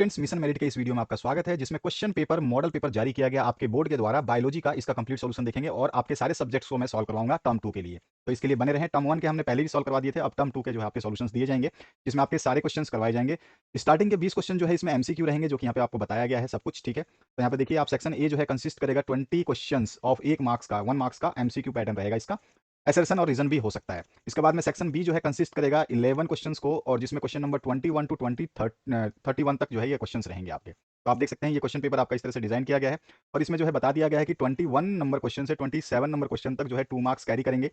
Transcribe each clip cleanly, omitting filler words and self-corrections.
Students, mission merit के इस video में आपका स्वागत है, जिसमें क्वेश्चन पेपर मॉडल पेपर जारी किया गया आपके बोर्ड के द्वारा बायोलॉजी का। इसका कंप्लीट सॉल्यूशन देखेंगे और आपके सारे सब्जेक्ट्स को मैं सॉल्व करवाऊंगा टर्म 2 के लिए। तो इसके लिए बने रहें। टर्म 1 के हमने पहले भी सॉल्व करवा दिए थे, अब टर्म 2 के जो है आपके सॉल्यूशंस दिए जाएंगे, जिसमें आपके सारे क्वेश्चंस करवाए जाएंगे। स्टार्टिंग के 20 क्वेश्चन जो है इसमें एमसीक्यू रहेंगे, जो कि यहाँ पे आपको बताया गया है सब कुछ, ठीक है। तो यहाँ पे देखिए आप, सेक्शन ए जो है कंसिस्ट करेगा 20 क्वेश्चन ऑफ 1 मार्क्स का एमसीक्यू पैटर्न रहेगा इसका। असर्शन और रीजन भी हो सकता है। इसके बाद में सेक्शन बी जो है कंसिस्ट करेगा 11 क्वेश्चंस को, और जिसमें क्वेश्चन नंबर 21 टू 31 तक जो है ये क्वेश्चंस रहेंगे आपके। तो आप देख सकते हैं ये क्वेश्चन पेपर आपका इस तरह से डिजाइन किया गया है, और इसमें जो है बता दिया गया है कि 21 नंबर क्वेश्चन से 27 नंबर क्वेश्चन तक जो है 2 मार्क्स कैरी करेंगे,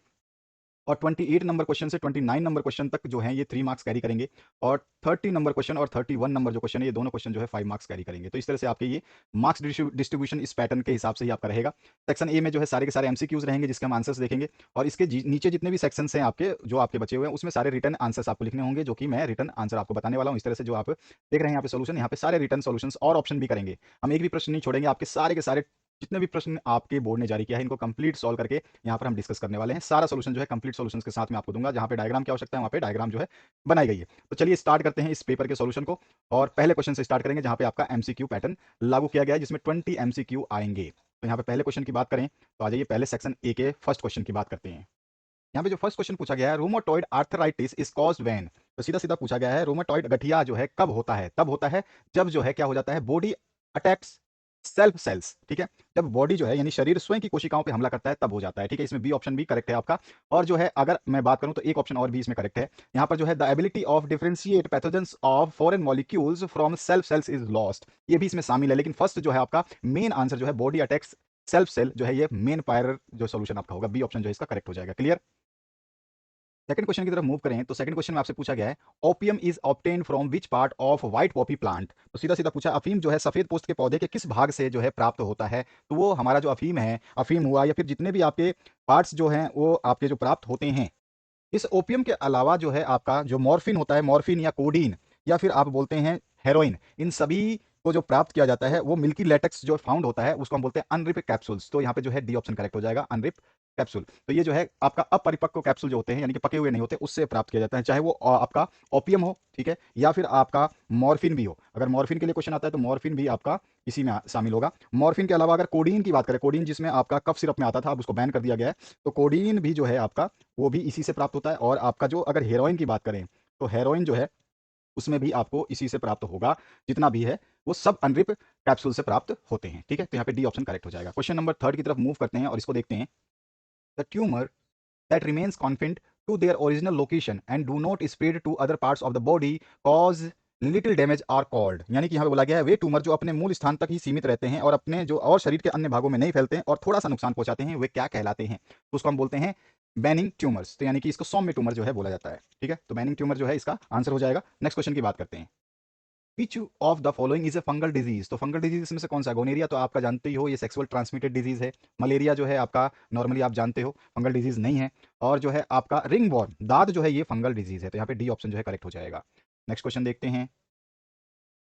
और 28 नंबर क्वेश्चन से 29 नंबर क्वेश्चन तक जो है ये 3 मार्क्स कैरी करेंगे, और 30 नंबर क्वेश्चन और 31 नंबर जो क्वेश्चन है ये दोनों क्वेश्चन जो है 5 मार्क्स कैरी करेंगे। तो इस तरह से आपके ये मार्क्स डिस्ट्रीब्यूशन इस पैटर्न के हिसाब से ही आपका रहेगा। सेक्शन ए में जो है सारे के सारे एमसीक्यूज रहेंगे, जिसके हम आंसर्स देखेंगे, और इसके नीचे जितने भी सेक्शंस हैं आपके जो आपके बचे हुए हैं उसमें सारे रिटर्न आंसर्स आपको लिखने होंगे, जो कि मैं रिटर्न आंसर आपको बताने वाला हूँ। इस तरह से जो आप देख रहे हैं यहाँ पे सोल्यूशन, यहाँ पे सारे रिटर्न सोल्यूशंस और ऑप्शन भी करेंगे। हम एक भी प्रश्न नहीं छोड़ेंगे, आपके सारे के सारे जितने भी प्रश्न आपके बोर्ड ने जारी किया है इनको कंप्लीट सॉल्व करके यहाँ पर हम डिस्कस करने वाले हैं। सारा सोल्यूशन जो है कंप्लीट सोल्यूशंस के साथ में आपको दूंगा, जहाँ पे डायग्राम की आवश्यकता है वहाँ पे डायग्राम जो है बनाई गई है। तो चलिए स्टार्ट करते हैं इस पेपर के सोल्यूशन को, और पहले क्वेश्चन से स्टार्ट करेंगे, जहाँ पे आपका एमसीक्यू पैटर्न लागू किया गया है, जिसमें 20 एमसीक्यू आएंगे। तो यहाँ पे पहले क्वेश्चन की बात करें तो आ जाइए, पहले सेक्शन ए के फर्स्ट क्वेश्चन की बात करते हैं। यहाँ पे जो फर्स्ट क्वेश्चन पूछा गया है, rheumatoid arthritis is caused when. तो सीधा सीधा पूछा गया है, रूमेटॉइड गठिया जो है कब होता है? तब होता है जब जो है क्या हो जाता है, बॉडी अटैक्स सेल्फ सेल्स, ठीक है। जब बॉडी जो है यानी शरीर स्वयं की कोशिकाओं पे हमला करता है तब हो जाता है, ठीक है। इसमें बी ऑप्शन भी करेक्ट है आपका। और जो है अगर मैं बात करूं तो एक ऑप्शन और भी इसमें करेक्ट है। यहाँ पर जो है the ability of differentiate pathogens of foreign molecules from self cells is lost, ये भी इसमें शामिल है। लेकिन फर्स्ट जो है आपका मेन आंसर जो है बॉडी अटैक्स सेल्फ सेल जो है, ये मेन पायर जो सोल्यूशन आपका होगा, बी ऑप्शन जो है इसका करेक्ट हो जाएगा। क्लियर। सेकंड क्वेश्चन की तरफ मूव करें तो सेकंड क्वेश्चन में आपसे पूछा गया है, opium is obtained from which part of white Poppy plant. तो सीधा सीधा पूछा, अफीम जो है सफेद पोस्त के पौधे के किस भाग से जो है प्राप्त होता है? तो वो हमारा जो अफीम है, अफीम हुआ या फिर जितने भी आपके पार्ट्स जो हैं वो आपके जो प्राप्त होते हैं, इस ओपियम के अलावा जो है आपका जो मॉर्फिन होता है, मॉर्फिन या कोडीन या फिर आप बोलते हैं हेरोइन, इन सभी को जो प्राप्त किया जाता है वो मिल्की लेटेक्स जो फाउंड होता है उसको हम बोलते हैं अनरिप कैप्सूल्स। तो यहाँ पे जो है डी ऑप्शन करेक्ट हो जाएगा, अनरिप कैप्सूल। तो ये जो है आपका अपरिपक्व कैप्सूल जो होते हैं यानी कि पके हुए नहीं होते, उससे प्राप्त किया जाता है, चाहे वो आपका ओपियम हो, ठीक है, या फिर आपका मॉर्फिन भी हो। अगर मॉर्फिन के लिए क्वेश्चन आता है तो मॉर्फिन भी आपका इसी में शामिल होगा। मॉर्फिन के अलावा अगर कोडीन की बात करें, कोडीन जिसमें आपका कफ सिरप में आता था, अब उसको बैन कर दिया गया है, तो कोडीन भी जो है आपका वो भी इसी से प्राप्त होता है। और आपका जो अगर हेरोइन की बात करें तो हेरोइन जो है उसमें भी आपको इसी से प्राप्त होगा, जितना भी है वो सब अनरिप कैप्सूल से प्राप्त होते हैं, ठीक है। तो यहाँ पे डी ऑप्शन करेक्ट हो जाएगा। क्वेश्चन नंबर थर्ड की तरफ मूव करते हैं और इसको देखते हैं। The tumour that remains confined to their original location and do not spread to other parts of the body cause little damage are called। यानी कि यहाँ पे बोला गया है वे ट्यूमर जो अपने मूल स्थान तक ही सीमित रहते हैं और अपने जो और शरीर के अन्य भागों में नहीं फैलते हैं और थोड़ा सा नुकसान पहुंचाते हैं, वे क्या कहलाते हैं? तो उसको हम बोलते हैं बैनिंग ट्यूमर्स। तो यानी कि इसको सौम्य ट्यूमर जो है बोला जाता है, ठीक है। तो बैनिंग ट्यूमर जो है इसका आंसर हो जाएगा। नेक्स्ट क्वेश्चन की बात करते हैं, which of the following is a fungal disease. तो फंगल डिजीज इसमें से कौन सा? गोनेरिया तो आपका जानते ही हो, ये सेक्सुअल ट्रांसमिटेड डिजीज है। मलेरिया जो है आपका नॉर्मली आप जानते हो फंगल डिजीज नहीं है। और जो है आपका रिंग वॉर्म, दाद जो है ये फंगल डिजीज है। तो यहाँ पे डी ऑप्शन जो है करेक्ट हो जाएगा। नेक्स्ट क्वेश्चन देखते हैं,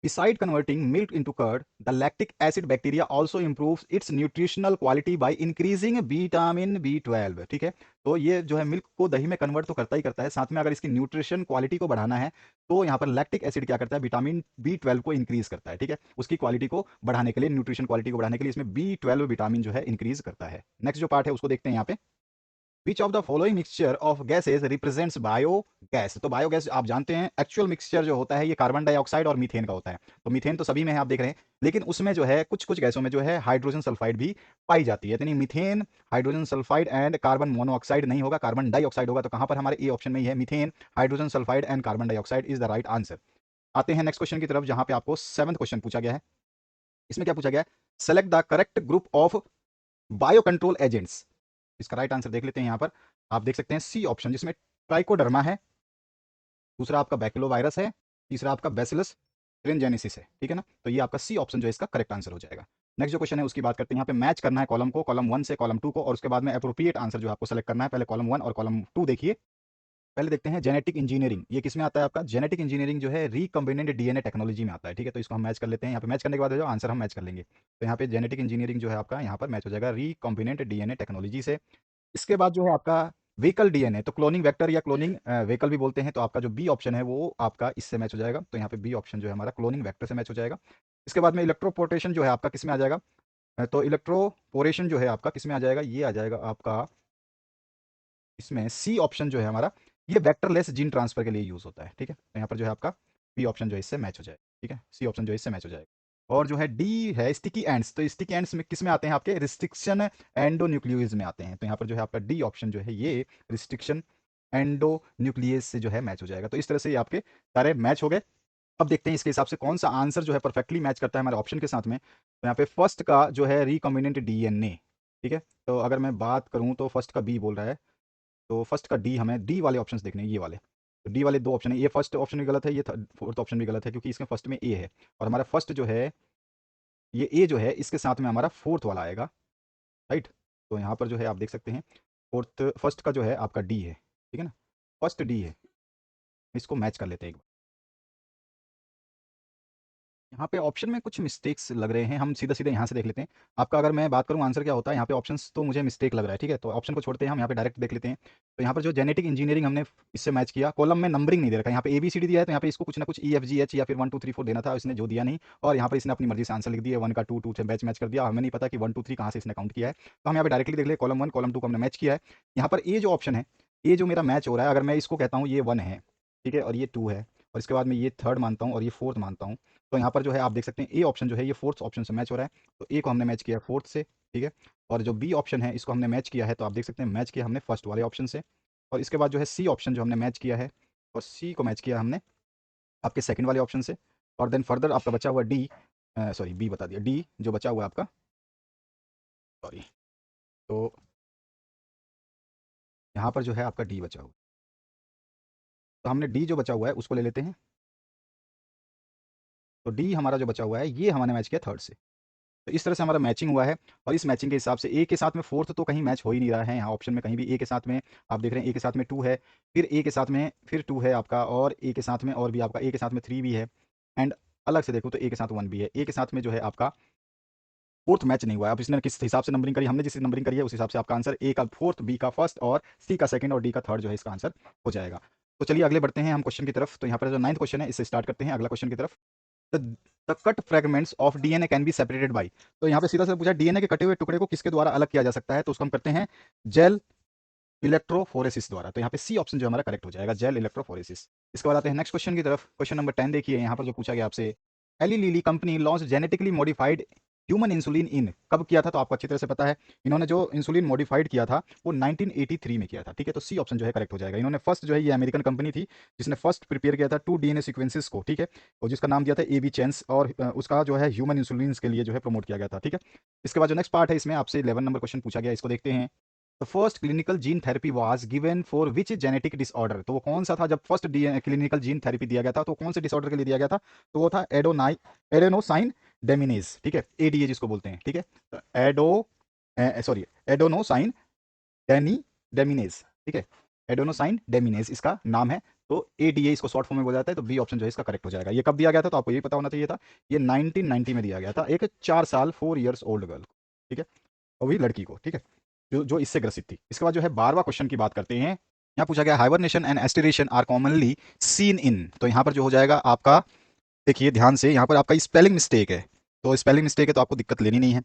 Beside converting milk into curd, the lactic acid bacteria also improves its nutritional quality by increasing vitamin B12। ठीक है। तो ये जो है मिल्क को दही में कन्वर्ट तो करता ही करता है, साथ में अगर इसकी न्यूट्रिशन क्वालिटी को बढ़ाना है तो यहाँ पर लैक्टिक एसिड क्या करता है, विटामिन B12 को इंक्रीज करता है, ठीक है। उसकी क्वालिटी को बढ़ाने के लिए, न्यूट्रिशन क्वालिटी को बढ़ाने के लिए इसमें B12 विटामिन जो है इंक्रीज करता है। नेक्स्ट जो पार्ट है उसको देखते हैं यहाँ पे, which of the following mixture of gases represents biogas. तो बायोगैस आप जानते हैं एक्चुअल मिक्सचर जो होता है ये कार्बन डाइऑक्साइड और मीथेन का होता है। तो मीथेन तो सभी में है आप देख रहे हैं, लेकिन उसमें जो है कुछ कुछ गैसों में जो है हाइड्रोजन सल्फाइड भी पाई जाती है। यानी methane, hydrogen sulphide and carbon monoxide नहीं होगा, कार्बन डाइऑक्साइड होगा। तो कहां पर हमारे ए ऑप्शन में ही है, methane, hydrogen sulphide and carbon dioxide is the right answer. आते हैं नेक्स्ट क्वेश्चन की तरफ, जहां पे आपको 7th क्वेश्चन पूछा गया है। इसमें क्या पूछा गया है, select the correct group of bio control agents. इसका राइट आंसर देख लेते हैं। यहाँ पर आप देख सकते हैं सी ऑप्शन, जिसमें ट्राइकोडर्मा है, दूसरा आपका बैक्लोवायरस है, तीसरा आपका बैसिलस ट्रेनजेनेसिस है, ठीक है ना। तो ये आपका सी ऑप्शन जो है इसका करेक्ट आंसर हो जाएगा। नेक्स्ट जो क्वेश्चन है उसकी बात करते हैं। यहाँ पे मैच करना है कॉलम को, कॉलम 1 से कॉलम 2 को, और उसके बाद में अप्रोप्रिएट आंसर जो आपको सेलेक्ट करना है। पहले कॉलम 1 और कॉलम 2 देखिए। पहले देखते हैं जेनेटिक इंजीनियरिंग, ये किसमें आता है आपका? जेनेटिक इंजीनियरिंग जो है रिकॉम्बिनेंट डीएनए टेक्नोलॉजी में आता है, ठीक है। तो इसको हम मैच कर लेते हैं। यहाँ पे मैच करने के बाद जो आंसर हम मैच कर लेंगे। तो यहाँ पे जेनेटिक इंजीनियरिंग जो है आपका यहाँ पर मैच हो जाएगा रिकॉम्बिनेंट डीएनए टेक्नोलॉजी से। इसके बाद जो है आपका व्हीकल डीएनए, तो क्लोनिंग वेक्टर या क्लोनिंग व्हीकल भी बोलते हैं, तो आपका जो बी ऑप्शन है वो आपका इससे मैच हो जाएगा। तो यहाँ पे बी ऑप्शन जो है हमारा क्लोनिंग वेक्टर से मैच हो जाएगा। इसके बाद में इलेक्ट्रोपोर्टेशन जो है आपका किस में आ जाएगा, तो इलेक्ट्रोपोरेशन जो है आपका किस में आ जाएगा, ये आ जाएगा आपका इसमें सी ऑप्शन जो है हमारा, ये वेक्टरलेस जीन ट्रांसफर के लिए यूज होता है। ठीक है, तो यहाँ पर जो है आपका बी ऑप्शन जो है इससे मैच हो जाएगा। ठीक है, सी ऑप्शन जो है इससे मैच हो जाएगा। और जो है डी है स्टिकी एंड्स, तो स्टिकी एंड्स में किस में आते हैं आपके, रिस्ट्रिक्शन एंडोन्यूक्लियस में आते हैं। तो यहाँ पर जो है आपका डी ऑप्शन जो है ये रिस्ट्रिक्शन एंडोन्यूक्लियस से जो है मैच हो जाएगा। तो इस तरह से ये आपके सारे मैच हो गए। अब देखते हैं इसके हिसाब से कौन सा आंसर जो है परफेक्टली मैच करता है हमारे ऑप्शन के साथ में। तो यहाँ पे फर्स्ट का जो है रिकॉम्बिनेंट डीएनए, ठीक है, तो अगर मैं बात करूँ तो फर्स्ट का बी बोल रहा है, तो फर्स्ट का डी, हमें डी वाले ऑप्शंस देखने हैं, ये वाले। तो डी वाले दो ऑप्शन है, ये फर्स्ट ऑप्शन भी गलत है, ये फोर्थ ऑप्शन भी गलत है, क्योंकि इसमें फर्स्ट में ए है, और हमारा फर्स्ट जो है ये ए जो है इसके साथ में हमारा फोर्थ वाला आएगा, राइट। तो यहाँ पर जो है आप देख सकते हैं फोर्थ, फर्स्ट का जो है आपका डी है, ठीक है ना, फर्स्ट डी है, इसको मैच कर लेते हैं एक बार। यहाँ पे ऑप्शन में कुछ मिस्टेक्स लग रहे हैं, हम सीधा सीधा यहाँ से देख लेते हैं। आपका अगर मैं बात करूँ आंसर क्या होता है, यहाँ पे ऑप्शंस तो मुझे मिस्टेक लग रहा है, ठीक है, तो ऑप्शन को छोड़ते हैं, हम यहाँ पे डायरेक्ट देख लेते हैं। तो यहाँ पर जो जेनेटिक इंजीनियरिंग हमने इससे मैच किया, कॉलम में नंबरिंग नहीं दे रखा है, यहाँ पे ABCD दिया है, तो यहाँ पे इसको कुछ ना कुछ EFGH या फिर 1 2 3 4 देना था, इसने जो दिया नहीं, और यहाँ पर इसने अपनी मर्जी से आंसर लिख दिया, 1 का 2 2 से मैच कर दिया, हमें नहीं पता कि 1 2 3 कहाँ से इसने काउंट किया है। तो हम यहाँ पे डायरेक्टली देख ले, कॉलम 1 कॉलम 2 को हमने मैच किया है। यहाँ पर ए जो ऑप्शन है, ए जो मेरा मैच हो रहा है, अगर मैं इसको कहता हूँ ये 1 है, ठीक है, और ये 2 है, और इसके बाद में ये थर्ड मानता हूँ और ये फोर्थ मानता हूँ, तो यहाँ पर जो है आप देख सकते हैं ए ऑप्शन जो है ये फोर्थ ऑप्शन से मैच हो रहा है। तो ए को हमने मैच किया फोर्थ से, ठीक है, और जो बी ऑप्शन है इसको हमने मैच किया है, तो आप देख सकते हैं मैच किया हमने फर्स्ट वाले ऑप्शन से। और इसके बाद जो है सी ऑप्शन जो हमने मैच किया है, और सी को मैच किया हमने आपके सेकंड वाले ऑप्शन से। और देन फर्दर आपका बचा हुआ डी, सॉरी बी बता दिया, डी जो बचा हुआ है आपका, सॉरी, तो यहाँ पर जो है आपका डी बचा हुआ है, तो हमने डी जो बचा हुआ है उसको ले लेते हैं। तो डी हमारा जो बचा हुआ है ये हमने मैच किया थर्ड से। तो इस तरह से हमारा मैचिंग हुआ है। और इस मैचिंग के हिसाब से ए के साथ में फोर्थ तो कहीं मैच हो ही नहीं रहा है, यहाँ ऑप्शन में कहीं भी ए के साथ में, आप देख रहे हैं ए के साथ में 2 है, फिर ए के साथ में फिर 2 है आपका, और ए के साथ में और भी आपका ए के साथ में 3 भी है, एंड अलग से देखो तो ए के साथ 1 भी है, ए के साथ में जो है आपका फोर्थ मैच नहीं हुआ है। अब इसने किस हिसाब से नंबरिंग करी, हमने जिस नंबरिंग करी है उस हिसाब से आपका आंसर ए का फोर्थ, बी का फर्स्ट, और सी का सेकंड, और डी का थर्ड जो है इसका आंसर हो जाएगा। तो चलिए आगे बढ़ते हैं हम क्वेश्चन की तरफ। तो यहाँ पर जो 9th क्वेश्चन है इससे स्टार्ट करते हैं अगला क्वेश्चन की तरफ। The cut fragments of DNA can be separated by, तो यहाँ पे सीधा से पूछा डीएनए के कटे हुए टुकड़े को किसके द्वारा अलग किया जा सकता है, तो उसको हम करते हैं जेल इलेक्ट्रोफोरेसिस द्वारा। तो यहाँ पे सी ऑप्शन जो हमारा करेक्ट हो जाएगा, जेल इलेक्ट्रोफोरेसिस। इसके बाद आते हैं नेक्स्ट क्वेश्चन की तरफ। क्वेश्चन नंबर 10 देखिए, यहाँ पर जो पूछा गया आपसे, Eli Lilly company launch genetically modified human insulin in, कब किया था, तो आपको अच्छी तरह से पता है, इन्होंने जो इंसुलिन मॉडिफाइड किया था वो 1983 में किया था, ठीक है, तो सी ऑप्शन जो है करेक्ट हो जाएगा। इन्होंने फर्स्ट जो है ये अमेरिकन कंपनी थी जिसने फर्स्ट प्रिपेयर किया था 2 डीएनए सीक्वेंसेस को, ठीक है, और जिसका नाम दिया था एबी चेंस, और उसका जो है ह्यूमन इंसुलिन के लिए जो है प्रमोट किया गया था, ठीक है। इसके बाद जो नेक्स्ट पार्ट है इसमें आपसे 11 नंबर क्वेश्चन पूछा गया, इसको देखते हैं। The first clinical gene therapy was given for which genetic disorder, तो वो कौन सा था जब फर्स्ट क्लिनिकल जीन थेरेपी दिया गया था, तो कौन से डिसऑर्डर के लिए दिया गया था, तो वो था एडेनोसाइन डेमिनेज, ठीक है, एडीए जिसको बोलते हैं, ठीक है, तो सॉरी एडोनोसाइन डेनी डेमिनेज, ठीक है, एडोनोसाइन डेमिनेज इसका नाम है। तो एडीए इसको शॉर्ट फॉर्म में बोला जाता है, तो बी ऑप्शन जो है इसका करेक्ट हो जाएगा। ये कब दिया गया था, तो आपको ये पता होना चाहिए था, ये 1990 में दिया गया था एक 4 साल 4 ईयर्स ओल्ड गर्ल को, ठीक है, और वही लड़की को, ठीक है, जो जो इससे ग्रसित थी। इसके बाद जो है 12वां क्वेश्चन की बात करते हैं। यहाँ पूछा गया hibernation and aestivation are commonly seen in, तो यहाँ पर जो हो जाएगा आपका, देखिए ध्यान से, यहाँ पर आपका स्पेलिंग मिस्टेक है, तो स्पेलिंग मिस्टेक है तो आपको दिक्कत लेनी नहीं है।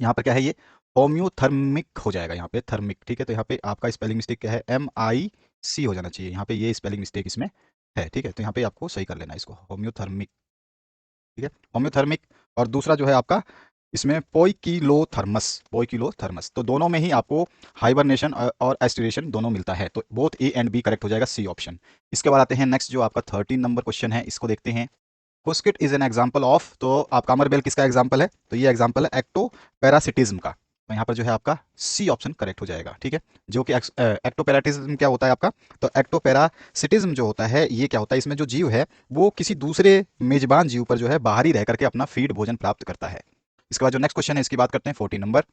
यहाँ पर क्या है, ये होम्योथर्मिक हो जाएगा, यहाँ पे थर्मिक, ठीक है, तो यहाँ पे आपका स्पेलिंग मिस्टेक क्या है, MIC हो जाना चाहिए, यहाँ पे ये स्पेलिंग मिस्टेक इसमें है, ठीक है, तो यहाँ पे आपको सही कर लेना है इसको, होम्योथर्मिक, ठीक है, होम्योथर्मिक। और दूसरा जो है आपका इसमें पोइकिलोथर्मस, तो दोनों में ही आपको हाइबरनेशन और एस्टिरेशन दोनों मिलता है, तो both A and B correct हो जाएगा, सी ऑप्शन। इसके बाद आते हैं नेक्स्ट जो आपका 13 नंबर क्वेश्चन है, इसको देखते हैं। कोस्किट इज एन एग्जाम्पल ऑफ, तो आपका अमरबेल किसका एग्जाम्पल है, तो ये एग्जाम्पल है एक्टोपैरासिटिज्म का, तो यहाँ पर जो है आपका सी ऑप्शन करेक्ट हो जाएगा, ठीक है, जो कि एक्टोपैराटिज्म क्या होता है आपका, तो एक्टोपैरासिटिज्म जो होता है ये क्या होता है, इसमें जो जीव है वो किसी दूसरे मेजबान जीव पर जो है बाहरी रह करके अपना फीड भोजन प्राप्त करता है। इसके बाद जो नेक्स्ट क्वेश्चन है इसकी बात करते हैं 14 नंबर।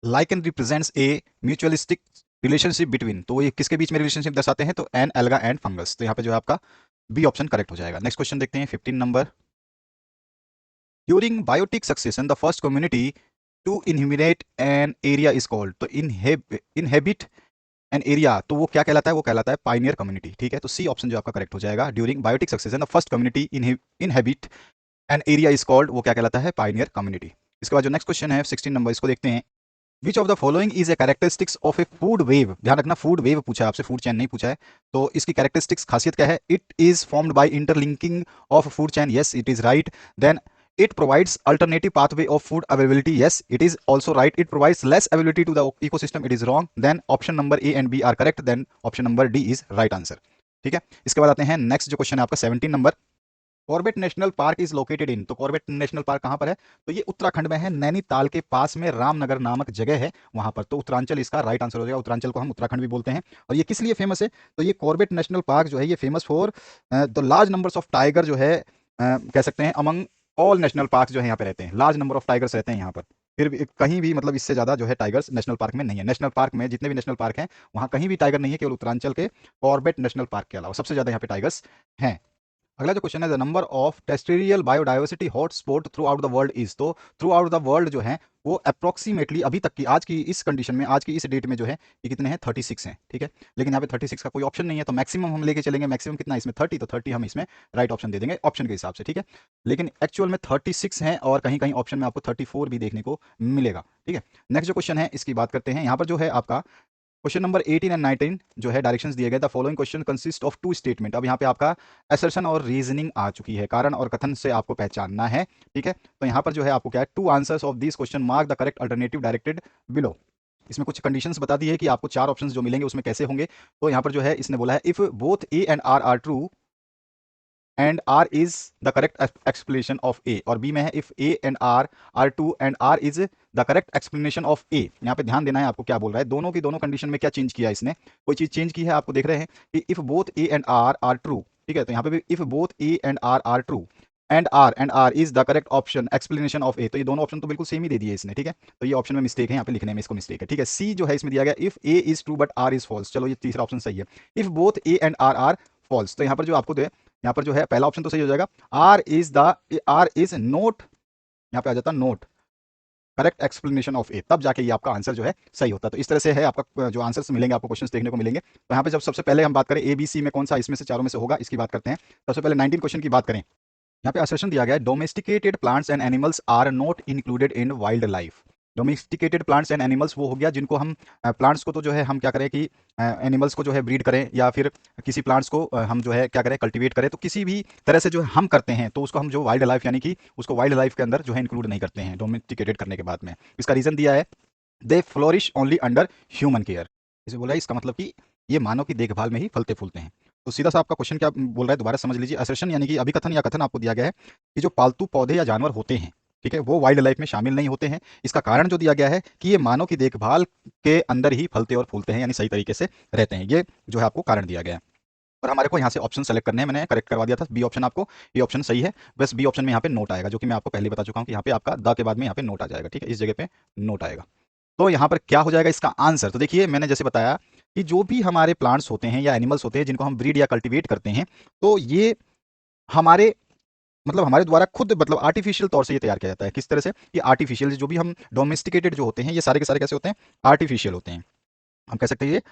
लाइकन रिप्रेजेंट्स ए म्यूचुअलिस्टिक रिलेशनशिप बिटवीन, तो ये किसके बीच में रिलेशनशिप दर्शाते हैं, तो एन एल्गा एंड फंगस, तो यहाँ पे जो है आपका बी ऑप्शन करेक्ट हो जाएगा। नेक्स्ट क्वेश्चन देखते हैं 15 नंबर। During biotic succession the first community to inhibit an area is called, तो इनहेबिट एन एरिया, तो वो क्या कहलाता है, वो कहलाता है पाइनियर कम्युनिटी। ठीक है, तो सी ऑप्शन जो आपका करेक्ट हो जाएगा। During biotic succession the first community inhabit an area is called, वो क्या कहलाता है, पाइनियर कम्युनिटी। इसके बाद जो नेक्स्ट क्वेश्चन है 16 नंबर, इसको देखते हैं। Which of the following is a characteristics of a food web. ध्यान रखना, फूड वेव पूछा है आपसे, फूड चैन नहीं पूछा है। तो इसकी कैरेक्टरिस्टिक्स खासियत क्या है? It is formed by interlinking of food chain, yes it is right. Then it provides alternative pathway of food availability, yes it is also right. It provides less availability to the ecosystem, it is wrong. Then option number A and B are correct, then option number D is right answer। ठीक है, इसके बाद आते हैं next जो question है आपका 17 number. Corbett national park is located in, तो कॉर्बेट नेशनल पार्क कहां पर है? तो ये उत्तराखंड में है, नैनीताल के पास में रामनगर नामक जगह है वहां पर। तो उत्तरांचल इसका राइट आंसर हो जाएगा। उत्तरांचल को हम उत्तराखंड भी बोलते हैं। और ये किस लिए फेमस है? तो ये कॉर्बेट नेशनल पार्क जो है ये famous for the large numbers of tiger, जो है कह सकते हैं अमंग ऑल नेशनल पार्क जो है यहाँ पे रहते हैं, लार्ज नंबर ऑफ टाइगर्स रहते हैं यहाँ पर। फिर भी कहीं भी मतलब इससे ज्यादा जो है टाइगर्स नेशनल पार्क में नहीं है। नेशनल पार्क में जितने भी नेशनल पार्क हैं वहाँ कहीं भी टाइगर नहीं है, केवल उत्तरांचल के कॉर्बेट नेशनल पार्क के अलावा सबसे ज्यादा यहाँ पे टाइगर्स हैं। अगला जो क्वेश्चन है, the number of terrestrial biodiversity hotspot through out the world is, तो थ्रू आउट द वर्ल्ड जो है वो अप्रोक्सीमेटली अभी तक की आज की इस कंडीशन में, आज की इस डेट में जो है ये कितने हैं? 36 हैं। ठीक है, लेकिन यहाँ पे 36 का कोई ऑप्शन नहीं है, तो मैक्सिमम हम लेके चलेंगे। मैक्सिमम कितना इसमें? 30, तो 30 हम इसमें राइट ऑप्शन दे देंगे ऑप्शन के हिसाब से। ठीक है, लेकिन एक्चुअल में 36 हैं और कहीं कहीं ऑप्शन में आपको 34 भी देखने को मिलेगा। ठीक है, नेक्स्ट जो क्वेश्चन है इसकी बात करते हैं। यहाँ पर जो है आपका क्वेश्चन नंबर 18 एंड 19 जो है डायरेक्शंस दिए गए। The following question consist of two statement. अब यहाँ पे आपका असर्शन और रीजनिंग आ चुकी है, कारण और कथन से आपको पहचानना है। ठीक है, तो यहाँ पर जो है आपको क्या है, two answers of this question mark the correct alternative directed below. इसमें कुछ कंडीशंस बता दी है कि आपको 4 ऑप्शंस जो मिलेंगे उसमें कैसे होंगे। तो यहाँ पर जो है इसने बोला है if both A and R true and R is the correct explanation of A, और बी में है if A and R are true and R is the correct explanation of A. यहाँ पे ध्यान देना है आपको क्या बोल रहा है, दोनों की दोनों कंडीशन में क्या चेंज किया है इसने, कोई चीज चेंज की है आपको देख रहे हैं कि if both A and R are true. ठीक है, तो यहाँ पे भी if both A and R true and R is the correct option explanation of A, तो ये दोनों ऑप्शन तो बिल्कुल सेम ही दे दिए इसने। ठीक है, तो ये ऑप्शन में मिस्टेक है, यहाँ पे लिखने में इसको मिस्टेक है। ठीक है, सी जो है इसमें दिया गया if A is true but R is false, चलो ये तीसरा ऑप्शन सही है। If both A and R false, तो यहाँ पर जो आपको दे, यहाँ पर जो है पहला ऑप्शन तो सही हो जाएगा। आर इज नोट, यहाँ पे आ जाता नोट करेक्ट एक्सप्लेनेशन ऑफ ए, तब जाके ये आपका आंसर जो है सही होता है। तो इस तरह से है आपका जो आंसर्स मिलेंगे आपको, क्वेश्चंस देखने को मिलेंगे। तो यहाँ पे जब सबसे पहले हम बात करें ए बी सी में कौन सा इसमें से चारों में से होगा, इसकी बात करते हैं। सबसे पहले 19 क्वेश्चन की बात करें। यहाँ पे असर्शन दिया गया है domesticated plants and animals are not included in wild life. Domesticated plants and animals वो हो गया जिनको हम प्लांट्स को तो जो है हम क्या करें कि एनिमल्स को जो है ब्रीड करें, या फिर किसी प्लांट्स को हम जो है क्या करें कल्टीवेट करें, तो किसी भी तरह से जो है हम करते हैं तो उसको हम जो वाइल्ड लाइफ यानी कि उसको वाइल्ड लाइफ के अंदर जो है इंक्लूड नहीं करते हैं डोमेस्टिकेटेड करने के बाद में। इसका रीजन दिया है they flourish only under human care. इसे बोला है इसका मतलब कि ये मानव की देखभाल में ही फलते फूलते हैं। तो सीधा सा आपका क्वेश्चन क्या बोल रहा है दोबारा समझ लीजिए। असर्शन यानी कि अभिकथन या कथन आपको दिया गया है कि जो पालतू पौधे या जानवर होते हैं, ठीक है, वो वाइल्ड लाइफ में शामिल नहीं होते हैं। इसका कारण जो दिया गया है कि ये मानव की देखभाल के अंदर ही फलते और फूलते हैं, यानी सही तरीके से रहते हैं। ये जो है आपको कारण दिया गया है। और हमारे को यहाँ से ऑप्शन सेलेक्ट करने हैं, मैंने करेक्ट करवा दिया था बी ऑप्शन आपको, ये ऑप्शन सही है। बस बी ऑप्शन में यहाँ पे नोट आएगा, जो कि मैं आपको पहले बता चुका हूँ कि यहाँ पे आपका द के बाद में यहाँ पे नोट आ जाएगा। ठीक है, इस जगह पे नोट आएगा। तो यहाँ पर क्या हो जाएगा इसका आंसर, तो देखिए मैंने जैसे बताया कि जो भी हमारे प्लांट्स होते हैं या एनिमल्स होते हैं जिनको हम ब्रीड या कल्टीवेट करते हैं, तो ये हमारे मतलब हमारे द्वारा खुद मतलब आर्टिफिशियल तौर से ये तैयार किया जाता है। किस तरह से? ये आर्टिफिशियल, जो भी हम डोमेस्टिकेटेड जो होते हैं ये सारे के सारे कैसे होते हैं? आर्टिफिशियल होते हैं। हम कह सकते हैं ये